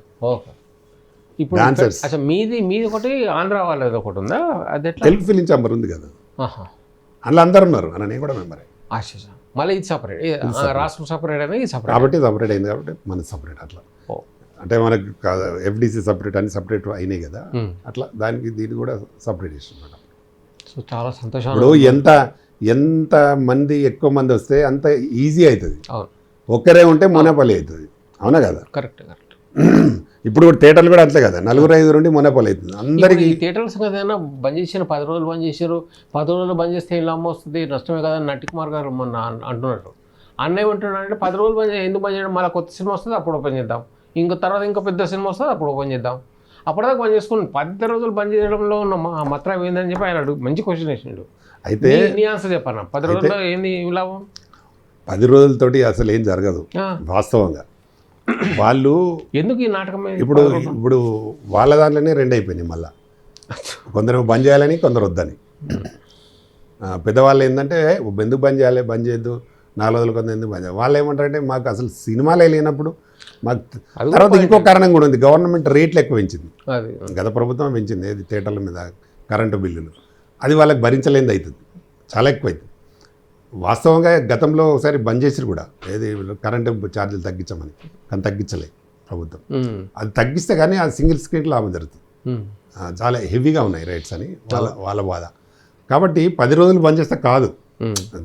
ఇప్పుడు అసలు మీది ఒకటి, ఆంధ్ర వాళ్ళది ఒకటి ఉందా? అది తెలుగు ఫిలిం ఛాంబర్ ఉంది కదా, అందులో అందరు ఉన్నారు, అన్న నేను కూడా మెంబరే. మళ్ళీ ఇది సపరేట్, రాష్ట్రం సపరేట్ అనేది సపరేట్ కాబట్టి సపరేట్ అయింది కాబట్టి మనది సపరేట్. అట్లా అంటే మనకు ఎఫ్డిసి సపరేట్ అని సపరేట్ అయినాయి కదా, అట్లా దానికి దీన్ని కూడా సపరేట్ చేస్తున్నమాట. సో చాలా సంతోషం. ఇప్పుడు ఎంత మంది ఎక్కువ మంది వస్తే అంత ఈజీ అవుతుంది. ఒక్కరే ఉంటే మొనపల్లి అవుతుంది, అవునా కదా? కరెక్ట్. ఇప్పుడు థియేటర్లు కూడా అంతే కదా, 4-5 నుండి మొనపల్లి అవుతుంది అందరికీ. థియేటర్స్ కదైనా బంద్ చేసిన 10 రోజులు బంద్ చేశారు, 10 రోజులు బంద్ చేస్తే ఇలా అమ్మ వస్తుంది, నష్టమే కదా. నటికుమార్ గారు మొన్న అంటున్నారు. అన్నయ్య ఏమంటున్నాడు అంటే 10 రోజులు బంద్ ఎందుకు బంద్ చేయడం, మళ్ళీ కొత్త సినిమా వస్తుంది అప్పుడు ఓపెన్ చేద్దాం, ఇంకో తర్వాత ఇంకో పెద్ద సినిమా వస్తుంది అప్పుడు ఓపెన్ చేద్దాం. అప్పటిదాకా బంద్ చేసుకుని 10 రోజులు బంద్ చేయడంలో ఉన్న మాత్రం ఏందని చెప్పి ఆయన మంచి క్వశ్చన్ వేసిండు. అయితే నీ ఆన్సర్ చెప్పన్నా, 10 రోజుల్లో ఏంది లాభం? 10 రోజులతోటి అసలు ఏం జరగదు వాస్తవంగా. వాళ్ళు ఎందుకు ఈ నాటకం ఇప్పుడు వాళ్ళ దాంట్లోనే 2 అయిపోయినాయి. మళ్ళీ కొందరు బంద్ చేయాలని, కొందరు వద్దని. పెద్దవాళ్ళు ఏంటంటే ఎందుకు బంద్ చేయాలి, బంద్ చేయొద్దు, 4 రోజులు కొంత ఎందుకు బంద్ చేయాలి. వాళ్ళు ఏమంటారంటే మాకు అసలు సినిమాలే లేనప్పుడు మాకు. తర్వాత ఇంకో కారణం కూడా ఉంది, గవర్నమెంట్ రేట్లు ఎక్కువ పెంచింది, గత ప్రభుత్వం పెంచింది ఏది థియేటర్ల మీద కరెంటు బిల్లులు. అది వాళ్ళకి భరించలేనిది అవుతుంది, చాలా ఎక్కువ అవుతుంది. వాస్తవంగా గతంలో ఒకసారి బంద్ చేసిరు కూడా, ఏది కరెంటు ఛార్జీలు తగ్గించమని, కానీ తగ్గించలేదు ప్రభుత్వం. అది తగ్గిస్తే కానీ ఆ సింగిల్ స్క్రీన్ లాభం జరుగుతుంది. చాలా హెవీగా ఉన్నాయి రేట్స్ అని వాళ్ళ బాధ. కాబట్టి 10 రోజులు బంద్ చేస్తే కాదు,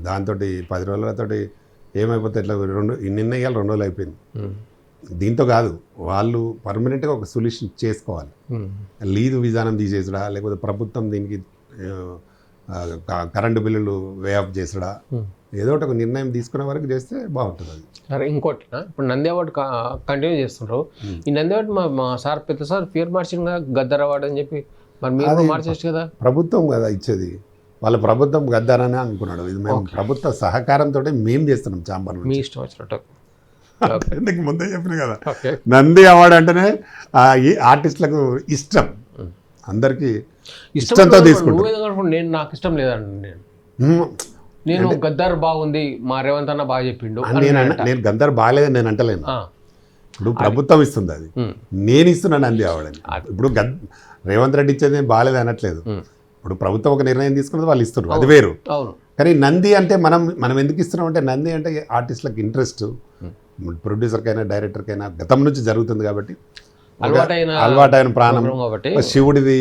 దాంతో 10 రోజులతో ఏమైపోతే ఇట్లా నిన్న ఇవాళ 2 రోజులు అయిపోయింది. దీంతో కాదు, వాళ్ళు పర్మనెంట్గా ఒక సొల్యూషన్ చేసుకోవాలి. లీజు విధానం తీసేసడా, లేకపోతే ప్రభుత్వం దీనికి కరెంటు బిల్లులు వే ఆఫ్ చేసడా, ఏదో ఒక నిర్ణయం తీసుకునే వరకు చేస్తే బాగుంటుంది. అది సరే. ఇంకోటి, ఇప్పుడు నంది అవార్డు కంటిన్యూ చేస్తుంటారు. ఈ నంది అవార్డు మా సార్ పెద్ద సార్ పేరు మార్చింది గద్దర్ అవార్డు అని చెప్పి, మరి మీరు మార్చేచ్చు కదా. ప్రభుత్వం కదా ఇచ్చేది, వాళ్ళ ప్రభుత్వం గద్దరని అనుకున్నాడు. ఇది మేము ప్రభుత్వ సహకారంతో మేము చేస్తున్నాం ఛాంబర్. మీ ఇష్టం వచ్చినట్టు ఎందుకు ముందే చెప్పిన కదా, నంది అవార్డు అంటేనే ఈ ఆర్టిస్టులకు ఇష్టం, అందరికీ ఇష్టంతో తీసుకుంటారు. నాకు ఇష్టం లేదండి, నేను గద్దర్ బాగుంది, మా రేవంత్ అన్న బాగా చెప్పిండు. నేను గద్దర్ బాగాలేదని నేను అంటలేను. ఇప్పుడు ప్రభుత్వం ఇస్తుంది, అది నేను ఇస్తున్నాను నంది అవార్డు అని. ఇప్పుడు రేవంత్ రెడ్డి ఇచ్చేది బాగాలేదు అనట్లేదు. ఇప్పుడు ప్రభుత్వం ఒక నిర్ణయం తీసుకున్నది వాళ్ళు ఇస్తారు, అది వేరు. అవును. కానీ నంది అంటే మనం ఎందుకు ఇస్తున్నాం అంటే, నంది అంటే ఆర్టిస్టులకు ఇంట్రెస్ట్, ప్రొడ్యూసర్కైనా డైరెక్టర్కైనా గతం నుంచి జరుగుతుంది కాబట్టి, అలవాటైన ప్రాణం కాబట్టి శివుడిది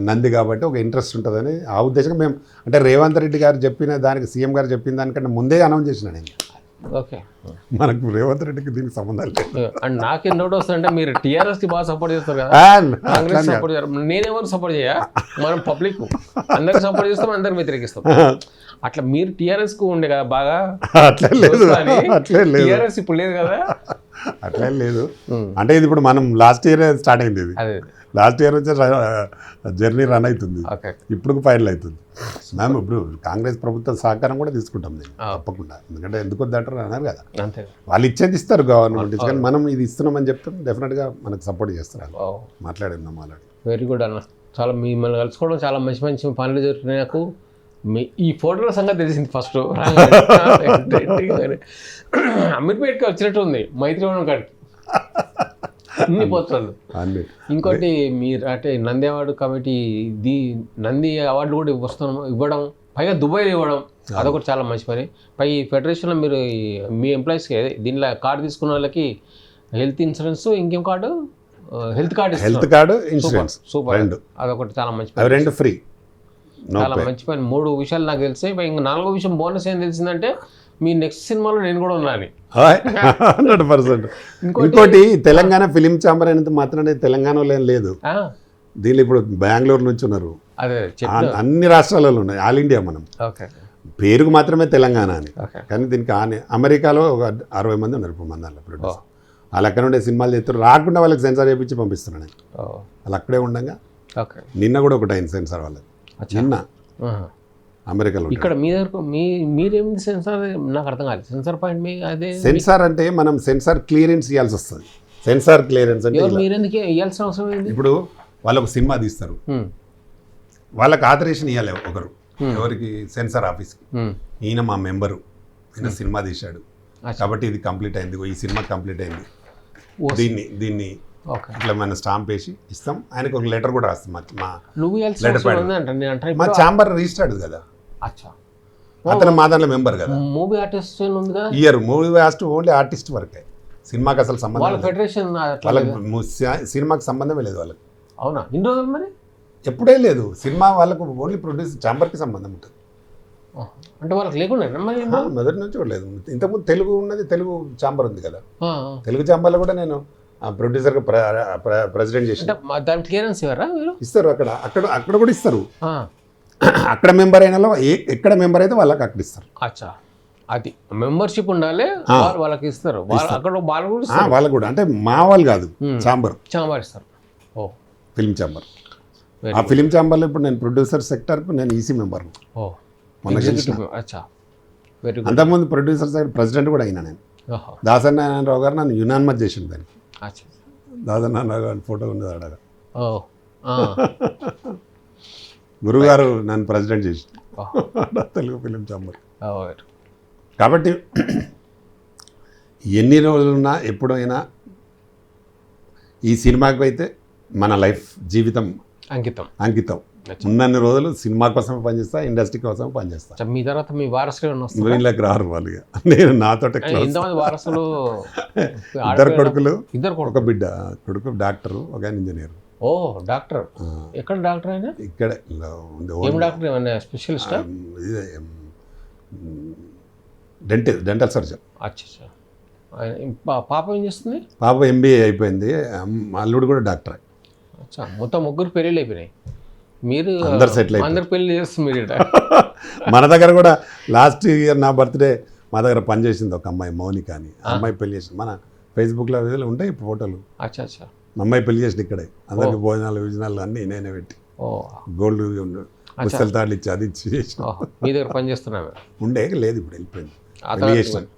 నంది కాబట్టి ఒక ఇంట్రెస్ట్ ఉంటుందని ఆ ఉద్దేశంగా మేము, అంటే రేవంత్ రెడ్డి గారు చెప్పిన దానికి, సీఎం గారు చెప్పిన దానికంటే ముందే అనౌన్స్ చేసిన నేను. ఓకే, మనకు రేవంత్ రెడ్డికి దీనికి సంబంధం లేదు. అండ్ నాకేం డౌట్ వస్తుందంటే మీరు టీఆర్ఎస్ కి బాగా సపోర్ట్ చేస్తారు కదా, కాంగ్రెస్ సపోర్ట్ చేయాలి, నేనెవరు సపోర్ట్ చేయ, మనం పబ్లిక్ అందరికి సపోర్ట్ చేస్తాం, అందరికి వ్యతిరేకిస్తాం. అట్లా మీరు టీఆర్ఎస్ కు ఉండే కదా బాగా, అట్లే లేదు, అట్లే లేదు, టీఆర్ఎస్ ఇప్పుడు లేదు కదా, అట్లే లేదు. అంటే ఇది ఇప్పుడు మనం లాస్ట్ ఇయర్ స్టార్ట్ అయింది, ఇది లాస్ట్ ఇయర్ వచ్చే జర్నీ రన్ అవుతుంది, ఇప్పుడు ఫైనల్ అవుతుంది. మ్యామ్ ఇప్పుడు కాంగ్రెస్ ప్రభుత్వ సహకారం కూడా తీసుకుంటాం నేను తప్పకుండా, ఎందుకంటే ఎందుకు వద్దంటారు అన్నారు కదా, వాళ్ళు ఇచ్చేది ఇస్తారు గవర్నమెంట్, కానీ మనం ఇది ఇస్తున్నామని చెప్తాం, డెఫినెట్గా మనకు సపోర్ట్ చేస్తారు. మాట్లాడిందాం మాట్లాడి. వెరీ గుడ్ అన్న, చాలా మిమ్మల్ని కలుసుకోవడం చాలా మంచి మంచి పనులు జరుగుతున్నాయి. నాకు ఈ ఫోటోల సంగతి తెలిసింది ఫస్ట్, అమీర్పేట్కి వచ్చినట్టు ఉంది మైత్రివనం కాడికి అన్ని పోతారు. ఇంకోటి మీరు అంటే Nandi award committee Nandi award కూడా ఇవ్వడం, పైగా దుబాయ్లో ఇవ్వడం, అదొకటి చాలా మంచి పని. పై ఫెడరేషన్లో మీరు మీ ఎంప్లాయీస్కి దీనిలో కార్డు తీసుకున్న వాళ్ళకి హెల్త్ ఇన్సూరెన్స్, ఇంకేం card, health card insurance, super, అదొకటి చాలా మంచి పని, రెండు ఫ్రీ, చాలా మంచి పని. 3 విషయాలు నాకు తెలిసాయి. ఇంకా 4వ విషయం బోనస్ ఏం తెలిసిందంటే మీ నెక్స్ట్ సినిమాలో నేను కూడా ఉన్నాను. 100%. ఇంకోటి తెలంగాణ ఫిలిం ఛాంబర్ అనేది మాత్రమే తెలంగాణలో ఏం లేదు, దీనిలో ఇప్పుడు బెంగళూరు నుంచి ఉన్నారు, అన్ని రాష్ట్రాలలో ఉన్నాయి, ఆల్ ఇండియా. మనం పేరుకు మాత్రమే తెలంగాణ అని, కానీ దీనికి అమెరికాలో ఒక 60 మంది ఉన్నారు ఇప్పుడు మన దాంట్లో ప్రొడ్యూసర్. వాళ్ళు అక్కడ ఉండే సినిమాలు చేస్తారు, రాకుండా వాళ్ళకి సెన్సార్ చేయించి పంపిస్తున్నాను నేను. వాళ్ళు అక్కడే ఉండగా నిన్న కూడా ఒకటి అయింది సెన్సార్ వాళ్ళకి, నిన్న అమెరికాలో. ఇక్కడ మీ దగ్గర మీరేమి సెన్సార్, నాకు అర్థం కాలేదు, సెన్సార్ పాయింట్ మీ అదే సెన్సార్ అంటే మనం సెన్సార్ క్లియరెన్స్ ఇవ్వాల్సి వస్తుంది. సెన్సార్ క్లియరెన్స్ అంటే మీరెందుకు ఇవ్వాల్సిన అవసరం ఏంటి? ఇప్పుడు వాళ్ళు ఒక సినిమా తీస్తారు, వాళ్ళకి ఆథరైజేషన్ ఇవ్వాలి ఒకరు, ఎవరికి, సెన్సార్ ఆఫీస్కి. ఈయన మా మెంబరు, ఈయన సినిమా తీశాడు కాబట్టి ఇది కంప్లీట్ అయింది, ఈ సినిమా కంప్లీట్ అయింది, దీన్ని ఇట్లా మనం స్టాంప్ వేసి ఇస్తాం. ఆయనకు ఒక లెటర్ కూడా రాస్తాం, మా ఛాంబర్ రిజిస్టర్డ్ కదా, అతను మా దాంట్లో మెంబర్ కదా. Movie artist year movie artist only artist వరకే, సినిమాకి అసలు సంబంధం, ఫెడరేషన్ వాళ్ళకి సినిమాకి సంబంధమే లేదు వాళ్ళకి. అవునా, ఇన్ని రోజులు మరి ఎప్పుడే లేదు, సినిమా వాళ్ళకు ఓన్లీ ప్రొడ్యూస్ ఛాంబర్కి సంబంధం ఉంటుంది. అంటే వాళ్ళకి లేకుండా మొదటి నుంచి కూడా లేదు. ఇంతకుముందు తెలుగు ఉన్నది, తెలుగు ఛాంబర్ ఉంది కదా, తెలుగు ఛాంబర్లో కూడా నేను ప్రొడ్యూసర్గా ప్రెసిడెంట్ చేసి క్లియరెన్స్ ఇస్తారు. అక్కడ కూడా ఇస్తారు, అక్కడ మెంబర్ అయిన ఎక్కడ మెంబర్ అయితే వాళ్ళకి అక్కడ ఇస్తారు. అచ్చా, అది మెంబర్షిప్ ఉండాలి, వాళ్ళకి ఇస్తారు. అక్కడ వాళ్ళకు కూడా, అంటే మా వాళ్ళు కాదు, ఛాంబర్ ఇస్తారు. Film chamber. ఆ ఫిలిం ఛాంబర్లో ఇప్పుడు నేను ప్రొడ్యూసర్ సెక్టర్కు నేను ఈసీ మెంబర్. అంతకుముందు ప్రొడ్యూసర్ సైడ్ ప్రెసిడెంట్ కూడా అయినా నేను. దాసనారాయణరావు గారు నన్ను యునానిమస్ చేసిండు దానికి. దాసనారాయణరావు గారి ఫోటో ఉన్నది అడగ, గురుగారు నన్ను ప్రెసిడెంట్ చేసి తెలుగు ఫిలిం ఛాంబర్. కాబట్టి ఎన్ని రోజులున్నా ఎప్పుడైనా ఈ సినిమాకి అయితే మన లైఫ్ జీవితం అంకితం. ఉన్నన్ని రోజులు సినిమా కోసమే పనిచేస్తా, ఇండస్ట్రీ కోసమే పనిచేస్తా. మీ తర్వాత మీ వారసులు వీళ్ళకి రారు వాళ్ళు, నేను నాతో వారసులు 2 కొడుకులు, ఒక బిడ్డ, కొడుకు డాక్టర్, ఒక ఇంజనీర్. ఓ డాక్టర్, ఎక్కడ డాక్టర్ అయినా? ఇక్కడ డాక్టర్ స్పెషలిస్ట్, డెంటల్ సర్జన్. అచ్చా, పాప ఏం చేస్తుంది? పాప MBA అయిపోయింది, అల్లుడు కూడా డాక్టర్. అచ్చా, మొత్తం 3 పెళ్ళిళ్ళు అయిపోయినాయి. మీరు అందరు సెటిల్ అందరు పెళ్లి చేస్తుంది. మన దగ్గర కూడా లాస్ట్ ఇయర్ నా బర్త్డే మా దగ్గర పనిచేసింది ఒక అమ్మాయి, మౌనిక అని. అమ్మాయి పెళ్లి చేసింది, మన ఫేస్బుక్లో ఉంటాయి ఫోటోలు. అచ్చా, అమ్మాయి పెళ్లి చేసింది ఇక్కడే, అందరికి భోజనాలు అన్నీ నేనే పెట్టి, గోల్డ్ పుస్తకాలు తాళ్ళు ఇచ్చి అది ఇచ్చి చేసిన. మీ దగ్గర పని చేస్తున్నా ఉండే, లేదు ఇప్పుడు వెళ్ళిపోయింది. ఆ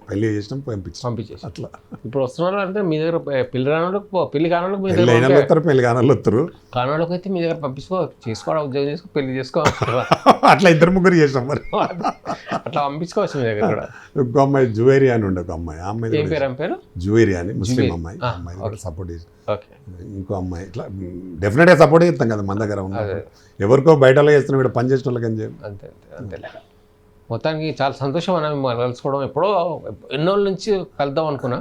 పెళ్లి చేసినాం పంపించాం పంపించేసి అట్లా. ఇప్పుడు వస్తున్నారు అంటే మీ దగ్గర పెళ్లి రానోళ్ళకి పెళ్లి కానోళ్ళకి మీ పెళ్లి అయిన దగ్గర వస్తారు, పెళ్లి కానాలు వస్తారు. కానోళ్ళకి అయితే మీ దగ్గర పంపించుకో, చేసుకోవడం ఉద్యోగం చేసుకో, పెళ్లి చేసుకో అట్లా 2-3 చేసాం మరి. అట్లా పంపించుకోవచ్చు మీ దగ్గర కూడా. ఒక అమ్మాయి జువేరి అని ఉండే ఒక అమ్మాయి, ఆ అమ్మాయి ఏం పేరు ఆమె పేరు? జువేరి అని ముస్లిం అమ్మాయి, అమ్మాయి కూడా సపోర్ట్ చేసి ఓకే. ఇంకో అమ్మాయి ఇట్లా డెఫినెట్గా సపోర్ట్ చేస్తాం కదా మన దగ్గర ఉన్న. ఎవరికో బయటలో చేస్తున్నాం, ఇక్కడ పని చేసిన వాళ్ళకి ఏం చేయం. అంతే అంతే అంతేలే. మొత్తానికి చాలా సంతోషం అన్న మిమ్మల్ని కలుసుకోవడం. ఎప్పుడో ఎన్నో నుంచి కలుద్దాం అనుకున్నా,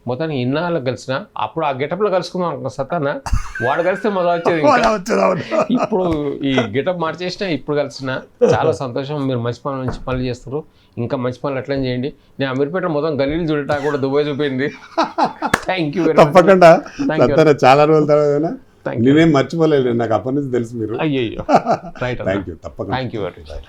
మొత్తానికి ఇన్నాళ్ళకి కలిసిన. అప్పుడు ఆ గెటప్లో కలుసుకుందాం అనుకున్నా సత్తాన, వాడు కలిస్తే మొదలు వచ్చేది ఇంకా. ఇప్పుడు ఈ గెటప్ మార్చేసిన, ఇప్పుడు కలిసిన. చాలా సంతోషం. మీరు మంచి పనులు చేస్తారు. ఇంకా మంచి పనులు ఎట్లా చేయండి. నేను అమీర్పేట మొత్తం గలీలు చూడటా కూడా దుబాయ్ చూపింది. Thank you very much. తప్పకుండా చాలా రోజుల తర్వాత నేనేం మర్చిపోలేదు, నాకు అప్పటి నుంచి తెలుసు మీరు. అయ్యో రైట్. థ్యాంక్ యూ, తప్పకుండా. Thank you very much.